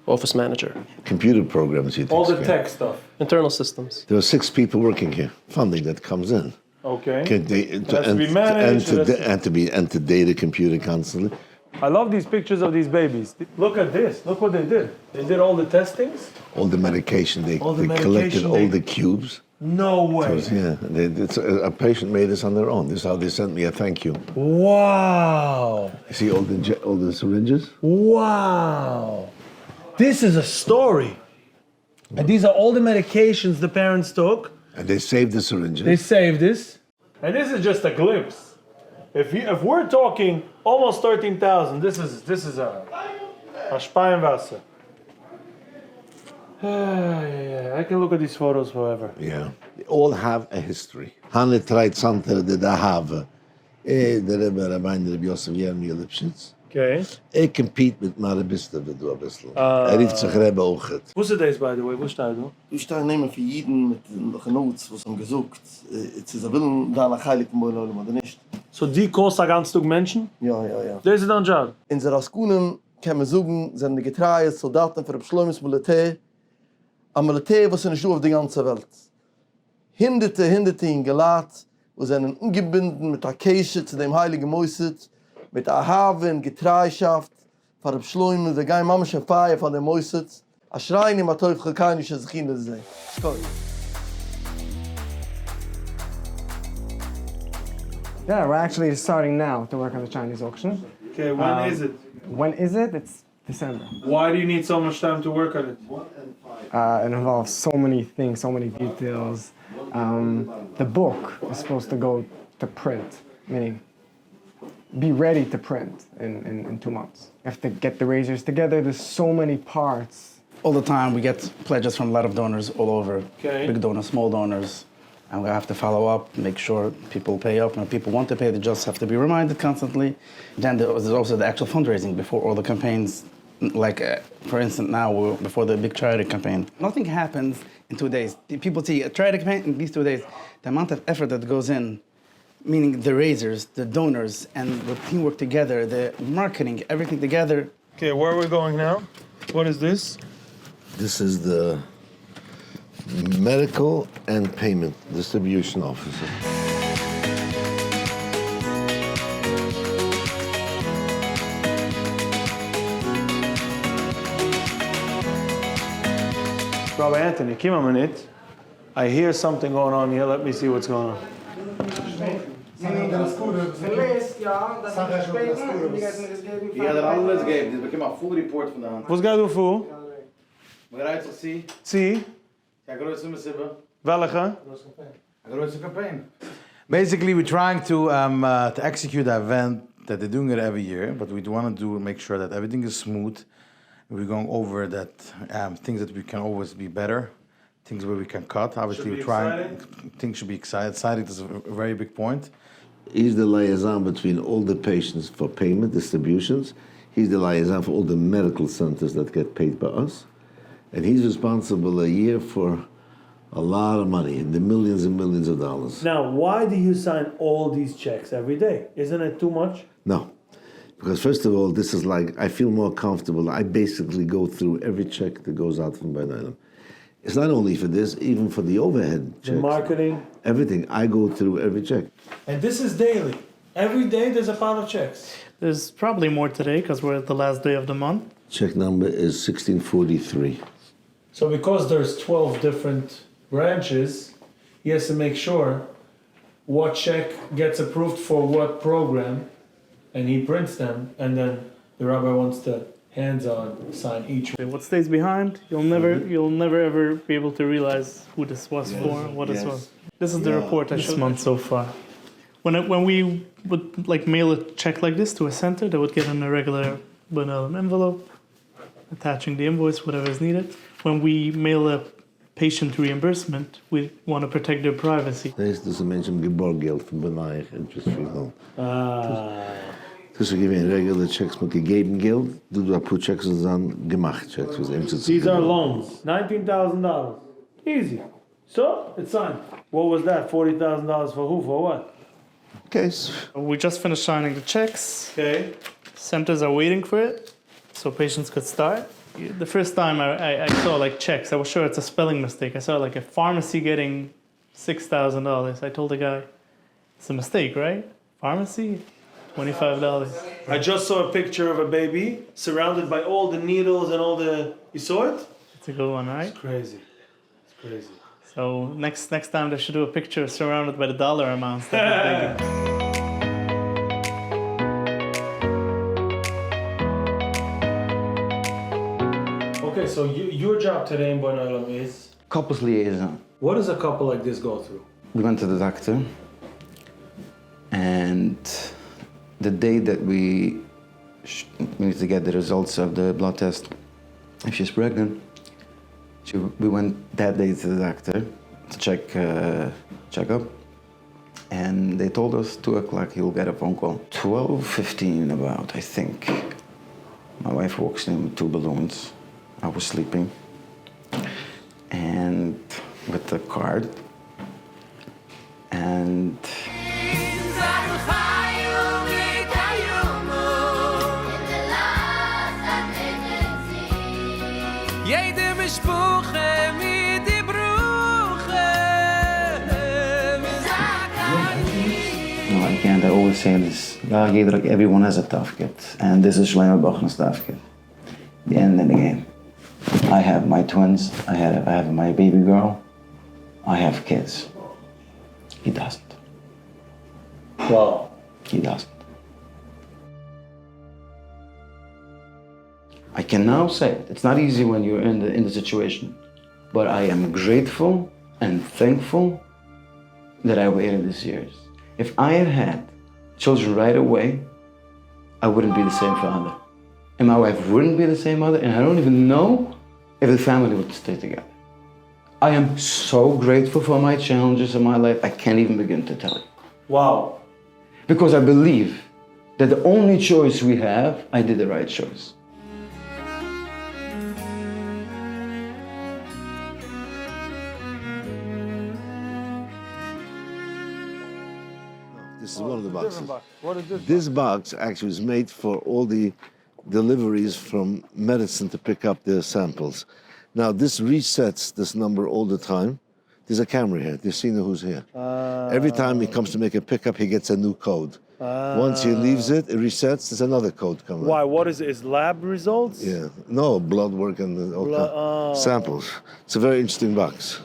Office manager. Computer programs, you All the think. tech stuff. Internal systems. There are 6 people working here. Funding that comes in. Okay. It has to be managed. And to data computer constantly. I love these pictures of these babies. Look at this. Look what they did. They did all the testings. All the medication, they collected medication all the cubes. No way. A patient made this on their own. This is how they sent me a thank you. Wow. You see all the syringes? Wow. This is a story. And these are all the medications the parents took. And they saved the syringes. They saved this. And this is just a glimpse. If we're talking almost 13,000, this is a Speienwasser. I can look at these photos forever. Yeah. They all have a history. Hanne tried something that I have. The Rabbi Yosef Yermi Lipschitz. Okay. Ik compete met Marabista, we doen een beetje. Heeft zich hebben ook het. WhatADay, by the way, wo steht du? Du stehst nehmen für jeden mit den Genots, was haben gesucht. Jetzt ist Willen da nach Heilig von Bonei Olam oder nicht. So die kostet ganz Stück Menschen? Ja. Das ist dein Job? In der Askunen kann man sagen, sind die getreue Soldaten für das Beschleunigungs Militär. Ein Militär, was nicht auf die ganze Welt. Hinderte in Gelat, wo sind ungebunden mit der Käse zu dem Heiligen Moiset, mit der Haven, Getreischaft, für das Beschleunigung, der Gein Mamsche Feier von dem Moiset. A Schrein im Teufel kann ich es Kinder sehen. Yeah, we're actually starting now to work on the Chinese auction. Okay, when is it? When is it? It's December. Why do you need so much time to work on it? It involves so many things, so many details. The book is supposed to go to print, meaning be ready to print in 2 months. You have to get the razors together. There's so many parts. All the time we get pledges from a lot of donors all over. Okay. Big donors, small donors. And we have to follow up, make sure people pay up. And if people want to pay, they just have to be reminded constantly. Then there's also the actual fundraising before all the campaigns. Like, for instance, now, before the big charity campaign. Nothing happens in 2 days. People see a charity campaign in these 2 days. The amount of effort that goes in, meaning the raisers, the donors, and the teamwork together, the marketing, everything together. Okay, where are we going now? What is this? This is the Medical and Payment Distribution Officer. Rabbi Anthony, come a minute. I hear something going on here. Let me see what's going on. Ja, dat alles gegeven. Dus we hebben een full report vandaan. Wat ga je doen voor? Maar eruit te zien. Zie? Ja, grootste missibbe. Welke? Grootste campaign. Basically, we're trying to execute the event that they're doing it every year, but we want to make sure that everything is smooth. We're going over that things that we can always be better, things where we can cut. Obviously, we're trying. Things should be exciting. Is a very big point. He's the liaison between all the patients for payment distributions. He's the liaison for all the medical centers that get paid by us. And he's responsible a year for a lot of money, in the millions and millions of dollars. Now, why do you sign all these checks every day? Isn't it too much? No. Because first of all, this is like, I feel more comfortable. I basically go through every check that goes out from Bonei Olam. It's not only for this, even for the overhead checks. The marketing. Everything. I go through every check. And this is daily. Every day there's a pile of checks. There's probably more today because we're at the last day of the month. Check number is 1643. So because there's 12 different branches, he has to make sure what check gets approved for what program, and he prints them, and then the rabbi wants to hands-on sign each one. What stays behind, you'll never ever be able to realize who this was for, what this was. This is the report I showed this month so far. When we would like mail a check like this to a center, they would get in a regular Bonei Olam envelope, attaching the invoice, whatever is needed. When we mail a patient reimbursement, we want to protect their privacy. Er is dus een beetje een geborgeld van Bonei, interest-free loan. Das ist gewesen regular checks mit gegeben Geld. Du put checks und dann gemacht checks. These are loans. $19,000. Easy. So, it's signed. What was that? $40,000 for who? For what? Case. We just finished signing the checks. Okay. Centers are waiting for it, so patients could start. The first time I saw like checks, I was sure it's a spelling mistake. I saw like a pharmacy getting $6,000. I told the guy, it's a mistake, right? Pharmacy, $25. I just saw a picture of a baby surrounded by all the needles and all the... You saw it? It's a good one, right? It's crazy. It's crazy. So next time they should do a picture surrounded by the dollar amounts. Okay, so your job today in Bonei Olam is? Couples liaison. What does a couple like this go through? We went to the doctor, and the day that we need to get the results of the blood test, if she's pregnant, we went that day to the doctor to check up, and they told us 2 o'clock he'll get a phone call. 12:15 about, I think. My wife walks in with 2 balloons. I was sleeping, and with the card, and I always say this, everyone has a tough kid, and this is Shlomo Bachman's tough kid. The end of the game. I have my twins, I have my baby girl, I have kids. He doesn't. Wow. He doesn't. I can now say it. It's not easy when you're in the situation, but I am grateful and thankful that I waited these years. If I had children right away, I wouldn't be the same father. And my wife wouldn't be the same mother, and I don't even know if the family would stay together. I am so grateful for my challenges in my life, I can't even begin to tell you. Wow. Because I believe that the only choice we have, I did the right choice. This is one of the boxes. What is this? This box actually is made for all the deliveries from medicine to pick up their samples. Now this resets this number all the time. There's a camera here. You see who's here. Every time he comes to make a pickup, he gets a new code. Once he leaves it, it resets. There's another code coming. Why? What is it? Is lab results? Yeah. No, blood work and all samples. It's a very interesting box.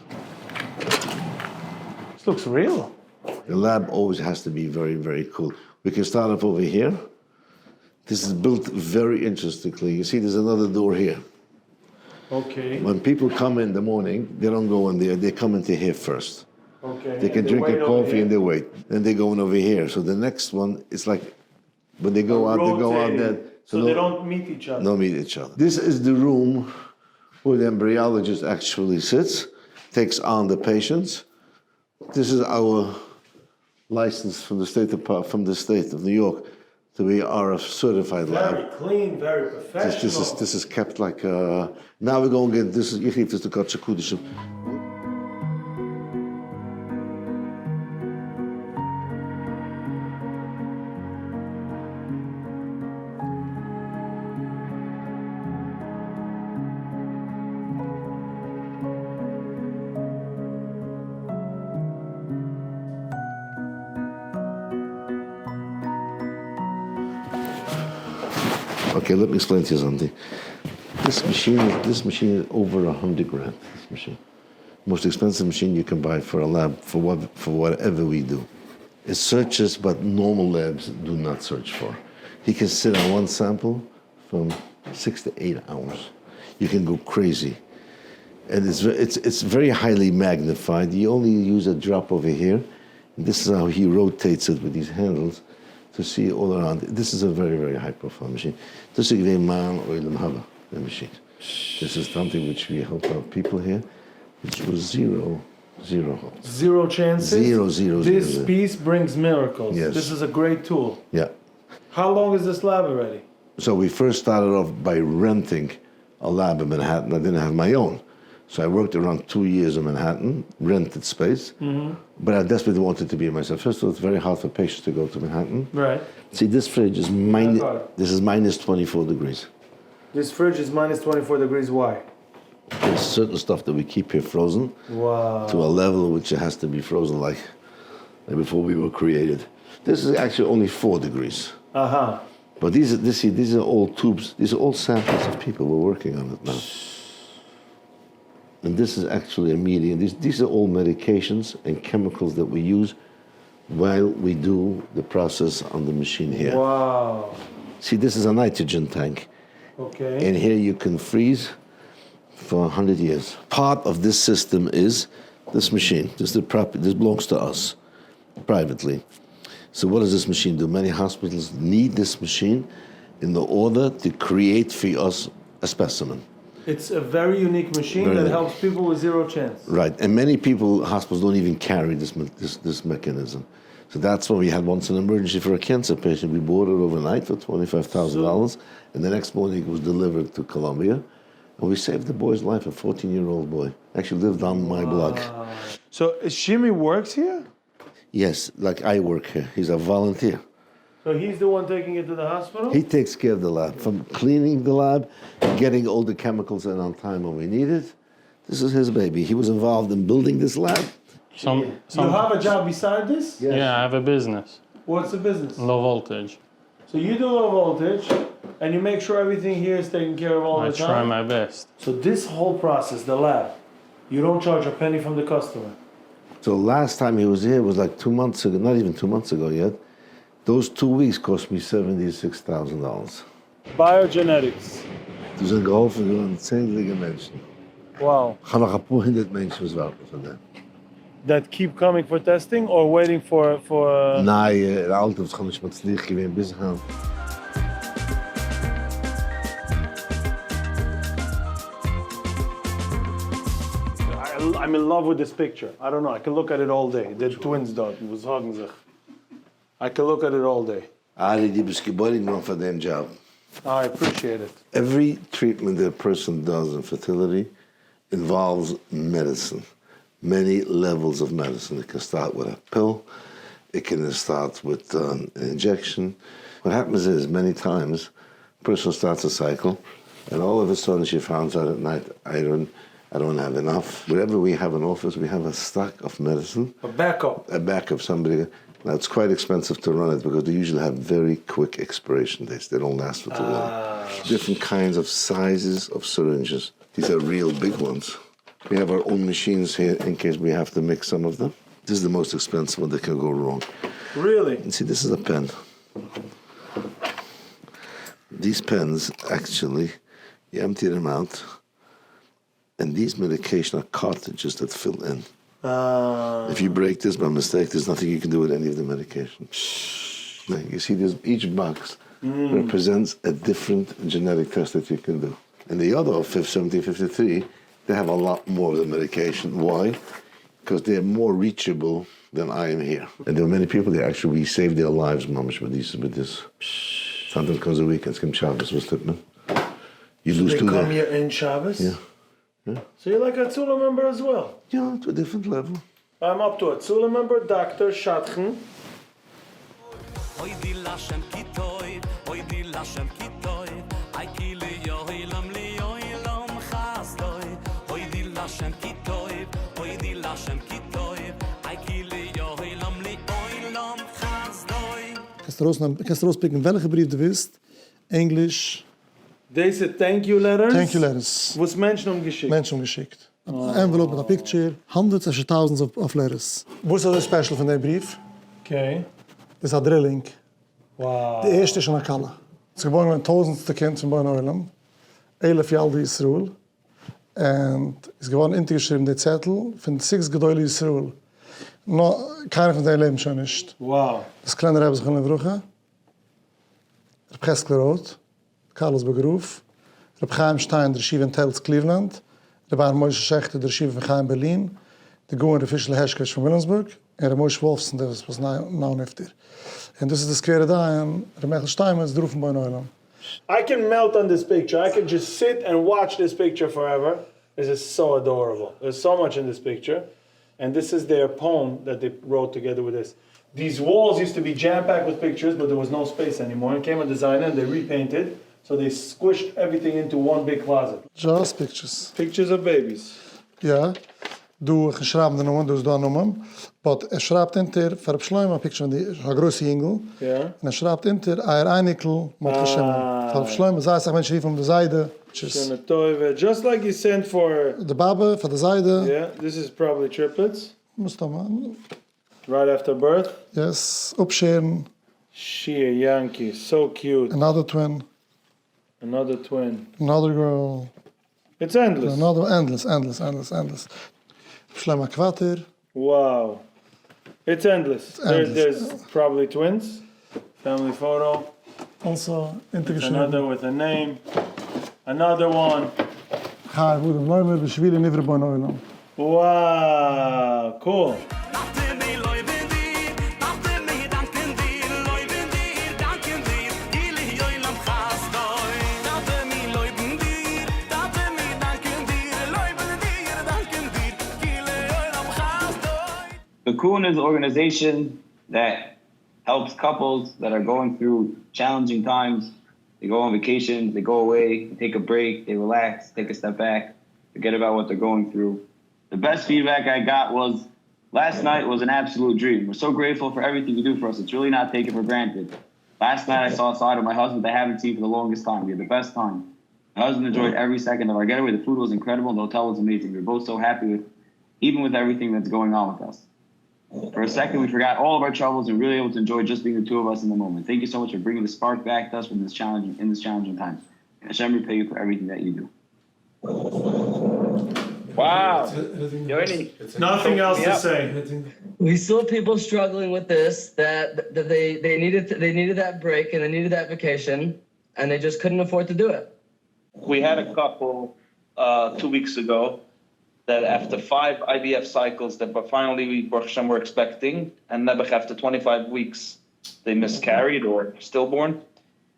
This looks real. The lab always has to be very, very cool. We can start off over here. This is built very interestingly. You see, there's another door here. Okay. When people come in the morning, they don't go in there. They come into here first. Okay. They can drink a coffee and they wait. Then they go in over here. So the next one is like, when they go out, they go out there. So they don't meet each other. Don't meet each other. This is the room where the embryologist actually sits, takes on the patients. This is our license from the state of New York to be RF certified lab. Very clean, very professional. This is kept like now we're going to get this. You geeft het de Katse Kudische. Okay, let me explain to you something. This machine is over $100 grand. This machine, most expensive machine you can buy for a lab for whatever we do. It searches, but normal labs do not search for. He can sit on one sample from 6 to 8 hours. You can go crazy, and it's very highly magnified. You only use a drop over here. And this is how he rotates it with these handles to see all around. This is a very, very high-profile machine. This is Bonei Olam the machine. This is something which we help our people here, which was zero hope. Zero chances? Zero. This piece brings miracles. Yes. This is a great tool. Yeah. How long is this lab already? So we first started off by renting a lab in Manhattan. I didn't have my own. So I worked around 2 years in Manhattan, rented space, but I desperately wanted to be myself. First of all, it's very hard for patients to go to Manhattan. Right. See, this fridge is minus 24 degrees. This fridge is minus 24 degrees. Why? There's certain stuff that we keep here frozen Wow. to a level which it has to be frozen like before we were created. This is actually only 4 degrees. Uh-huh. But these are all tubes. These are all samples of people. We're working on it now. And this is actually a medium. These are all medications and chemicals that we use while we do the process on the machine here. Wow. See, this is a nitrogen tank. Okay. And here you can freeze for 100 years. Part of this system is this machine. This belongs to us privately. So what does this machine do? Many hospitals need this machine in order to create for us a specimen. It's a very unique machine that helps people with zero chance. Right, and many hospitals don't even carry this mechanism. So that's when we had once an emergency for a cancer patient. We bought it overnight for $25,000, and the next morning it was delivered to Colombia. And we saved the boy's life, a 14-year-old boy. Actually lived on my block. So Shimi works here? Yes, like I work here. He's a volunteer. So he's the one taking it to the hospital? He takes care of the lab, from cleaning the lab, getting all the chemicals in on time when we need it. This is his baby. He was involved in building this lab. You have a job beside this? Yes. Yeah, I have a business. What's the business? Low voltage. So you do low voltage, and you make sure everything here is taken care of all the time? I try my best. So this whole process, the lab, you don't charge a penny from the customer? So last time he was here was like 2 months ago, not even 2 months ago yet. Those 2 weeks cost me $76,000. Biogenetics. Du zijn geholfen door unzählige Menschen. Wow. Ik ga nog een paar honderd mensen bezwaken van dat. That keep coming for testing or waiting for... Nee, de auto's gaan niet met het licht weer bezig gaan. I'm in love with this picture. I don't know, I can look at it all day. The twins dog, was hugging sich. I can look at it all day. Die bist geboren geworden for that job. I appreciate it. Every treatment that a person does in fertility involves medicine. Many levels of medicine. It can start with a pill. It can start with an injection. What happens is, many times, a person starts a cycle, and all of a sudden she finds out at night, I don't have enough. Wherever we have an office, we have a stock of medicine. A backup. A backup, somebody. Now, it's quite expensive to run it because they usually have very quick expiration dates. They don't last for too long. Different kinds of sizes of syringes. These are real big ones. We have our own machines here in case we have to mix some of them. This is the most expensive one that can go wrong. Really? And see, this is a pen. These pens, actually, you empty them out, and these medication are cartridges that fill in. If you break this by mistake, there's nothing you can do with any of the medication. Now, you see, each box represents a different genetic test that you can do. And the other, 1753, they have a lot more of the medication. Why? Because they're more reachable than I am here. And there are many people that actually save their lives, mamish, with this. Sometimes comes a weekend, come Shabbos, was it, man? You lose They 2 come days. here in Shabbos? Yeah. So you're like a Tzula member as well? Yeah, to a different level. I'm up to it. Tzula member, Dr. Shatchen. Kannst du rauspicken, welche Brief du willst? Englisch. Deze thank you letters? Thank you letters. Was Menschen umgeschickt? Menschen umgeschickt. Envelope mit a picture, hundreds of thousands of letters. Wo ist das special von dem Brief? Okay. Das ist ein Drilling. Wow. Die erste ist in Akala. Es ist geboren mit 1000. Kind von Bonei Olam. 11 Jahre Israel. Und es ist geworden intergeschrieben, der Zettel von 6 Gedäule Israel. No, keiner von denen leben schon nicht. Wow. Das kleine Rebbe sich in der Brüche. Reb Cheskler Roth. Carlos Begruf. Reb Chaim Stein, der Yeshiva in Telz, Cleveland. Reb Ar Moshe Schechter, der Yeshiva von Chaim Berlin. Der Goen Fischl Heschkes von Wilhelmsburg. en Ramosh Wolfson, that was now nifter. And this is the square da, and Ramechel Steinmetz, Druf von Bonei Olam. I can melt on this picture. I can just sit and watch this picture forever. This is so adorable. There's so much in this picture. And this is their poem that they wrote together with this. These walls used to be jam-packed with pictures, but there was no space anymore. And came a designer and they repainted. So they squished everything into one big closet. Just pictures. Pictures of babies. Ja, du geschraben de noemen, dus daar noemen. But schreibt hinter, verbeschleun a picture van die große Engel. Ja. Und schreibt hinter, Einikel, mit geschrieben. Verbeschleun, sei es auch Menschen hier von der Seite. Just like you sent for... The Baba, for the Seite. Yeah, this is probably triplets. Mustaman. Right after birth. Yes, upscheren. Shia Yankee, so cute. Another twin. Another twin. Another girl. It's endless. Another endless. Schlemmer Quater. Wow. It's endless. There's probably twins. Family photo. Also, another with a name. Another one. Wow, cool. The Kun is an organization that helps couples that are going through challenging times. They go on vacation, they go away, they take a break, they relax, take a step back, forget about what they're going through. The best feedback I got was, last night was an absolute dream. We're so grateful for everything you do for us. It's really not taken for granted. Last night I saw a side of my husband that I haven't seen for the longest time. We had the best time. My husband enjoyed every second of our getaway. The food was incredible, the hotel was amazing. We were both so happy even with everything that's going on with us. For a second, we forgot all of our troubles and really able to enjoy just being the two of us in the moment. Thank you so much for bringing the spark back to us in this challenging time. And Hashem repay you for everything that you do. Wow. Nothing else to say. We saw people struggling with this, that they needed that break and they needed that vacation, and they just couldn't afford to do it. We had a couple 2 weeks ago that after 5 IVF cycles that finally we Baruch Hashem were expecting, and Nebuch after 25 weeks they miscarried or stillborn,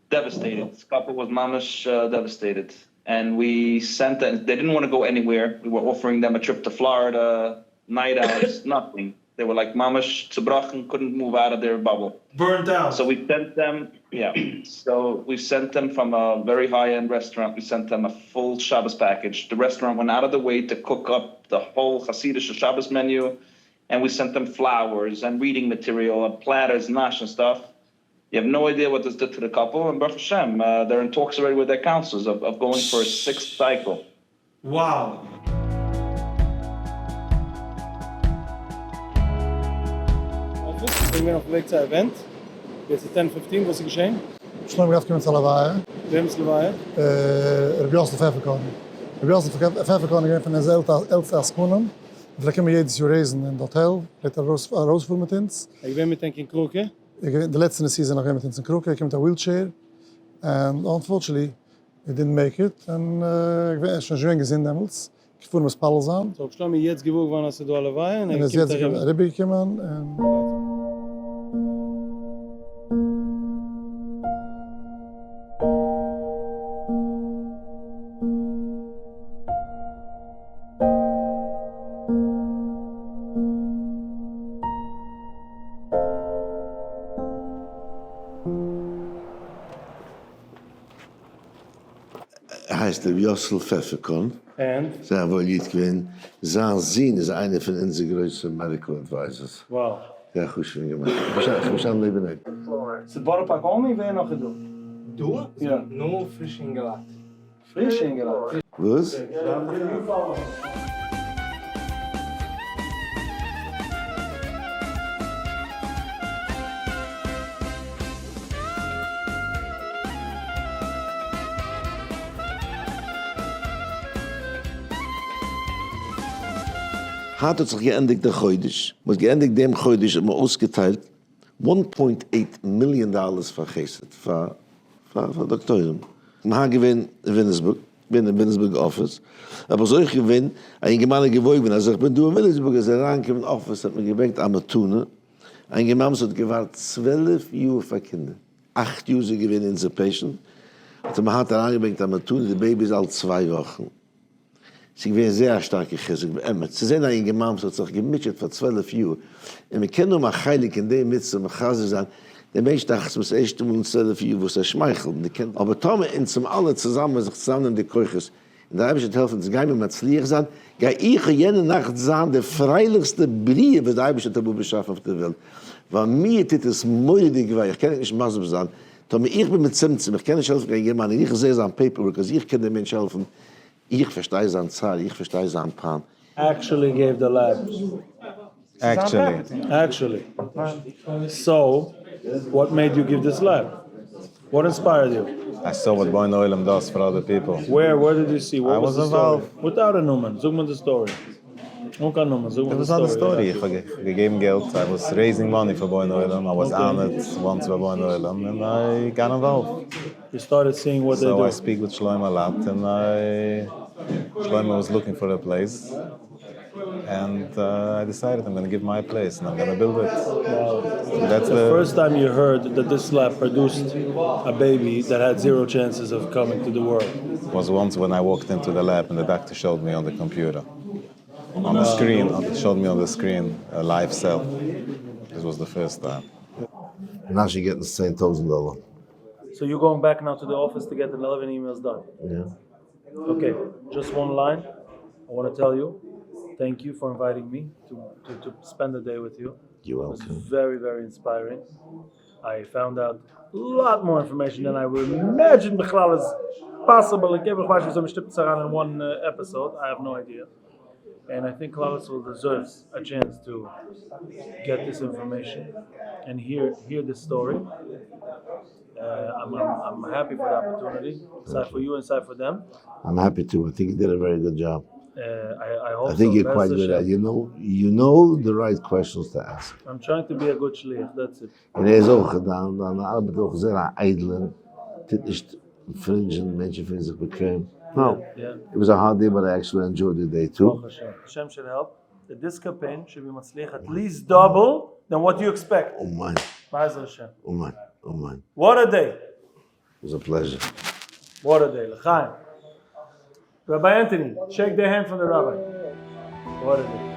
devastated. This couple was mamash devastated. And we sent them, they didn't want to go anywhere. We were offering them a trip to Florida, night out, nothing. They were like mamash tzebrachen, couldn't move out of their bubble. Burnt out. So we sent them, So we sent them from a very high-end restaurant. We sent them a full Shabbos package. The restaurant went out of the way to cook up the whole Hasidic Shabbos menu. And we sent them flowers and reading material and platters, nash and stuff. You have no idea what this did to the couple. And Baruch Hashem, they're in talks already with their counselors of going for a 6th cycle. Wow. Ich bin auf dem Weg zur Event. Jetzt ist 10:15, was ist geschehen? Schlimm gaf kemen Salavaye. Wem ist Salavaye? Rabbi Pfefferkorn. Rabbi Pfefferkorn gehen von der Elftas Kunden. Wir kommen jedes Jahr reisen in das Hotel, mit der Rosvoll mit uns. Ich bin mit in Kroke. The letzte season noch mit uns in Kroke, ich came with a wheelchair. And unfortunately, it didn't make it. And ich war schon schön gesehen damals. Ich fuhr mit Spallels an. So, ich schlafe mir jetzt gewohnt, wann hast du Salavaye. Und jetzt Rabbi gekommen. Heißt der Yossel Pfefferkorn. And? Sein Lied gewinnt. Sein Sinn ist einer von unseren größten Medical Advisors. Wow. Ja, gut schön gemacht. Ich muss an Leben nicht. Ist das Barpak only, wer noch gedoe? Du? Ja. Nur frisch hingeladen. Frisch hingeladen? Was? Hat sich geendigt der Chodesh. Was geendigt dem Chodesh immer ausgeteilt, $1.8 million vergessen für Doktoren. Wir haben gewinnt in Winnesburg, bin in Williamsburg office. Aber so ich gewinn, ein Gemeinde gewohnt bin, also ich bin du in Williamsburg, als reingekommen in office, hat mir gebringt am Tune. Ein Gemeinde hat gewahrt 12 Jahre für Kinder. 8 Jahre sie gewinnen in the patient. Und man hat reingebracht am Tune, die Baby ist alt 2 Wochen. Sie gewinnt sehr starke Chesed. Sie sehen ein Gemeinde hat sich gemischt für 12 Jahre. Und wir kennen nur mal heilig in dem Mitzel, mit Chase sagen, der Mensch dachte, es muss erst um 12 Jahre, wo es schmeichelt. Aber Tome in zum alle zusammen, sich zusammen in die Kirche. Und da habe ich das helfen, sie gehen mit Zlier sein, gehe ich jene Nacht sein, der freilichste Brie, was da habe ich das Tabu beschaffen auf der Welt. Weil mir tut es moeilig, weil ich kann nicht Masum sein. Tome, ich bin mit Zimtzim, ich kann nicht helfen gegen jemanden, ich sehe sein Paperwork, also ich kann dem Mensch helfen, ich verstehe seine Zahl, ich verstehe seinen Plan. Actually gave the lab. Actually. So, what made you give this lab? What inspired you? I saw what Bonei Olam does for other people. Where did you see? What I was the was story? involved. Without a Numan, zoom on the story. Okay, Numan, zoom It on was the not a story. story. I gave Geld. I was raising money for Bonei Olam. I was honored once by Bonei Olam, and I got involved. You started seeing what they do. So I speak with Shlomo a lot, and Shlomo was looking for a place, and I decided I'm going to give my place, and I'm going to build it. Wow. That's the first time you heard that this lab produced a baby that had 0 chances of coming to the world. Was once when I walked into the lab, and the doctor showed me on the computer. On the screen, showed me on the screen a live cell. This was the first time. Now she getting $10,000. So you're going back now to the office to get the 11 emails done? Yeah. Okay, just one line. I want to tell you, thank you for inviting me to spend the day with you. You're welcome. It was welcome. very, very inspiring. I found out a lot more information than I would imagine Bechlal is possible. In one episode, I have no idea. And I think Klaus will deserves a chance to get this information and hear this story. I'm happy for the opportunity, aside for you and aside for them. I'm happy to. I think you did a very good job. I hope I think so. you're quite good at it. You know the right questions to ask. I'm trying to be a good shliach, that's it. En is ook gedaan, dan arbeid ook zeer ijdelen. Dit is infringing, mensen vinden zich bekend. No, Yeah. it was a hard day, but I actually enjoyed the day too. Hashem should help. That this campaign should be matzliach at least double than what you expect. Oh man. Ma'azel Hashem. Oh man. Oh man. What a day. It was a pleasure. What a day. L'chaim. Rabbi Anthony, shake the hand from the rabbi. What a day.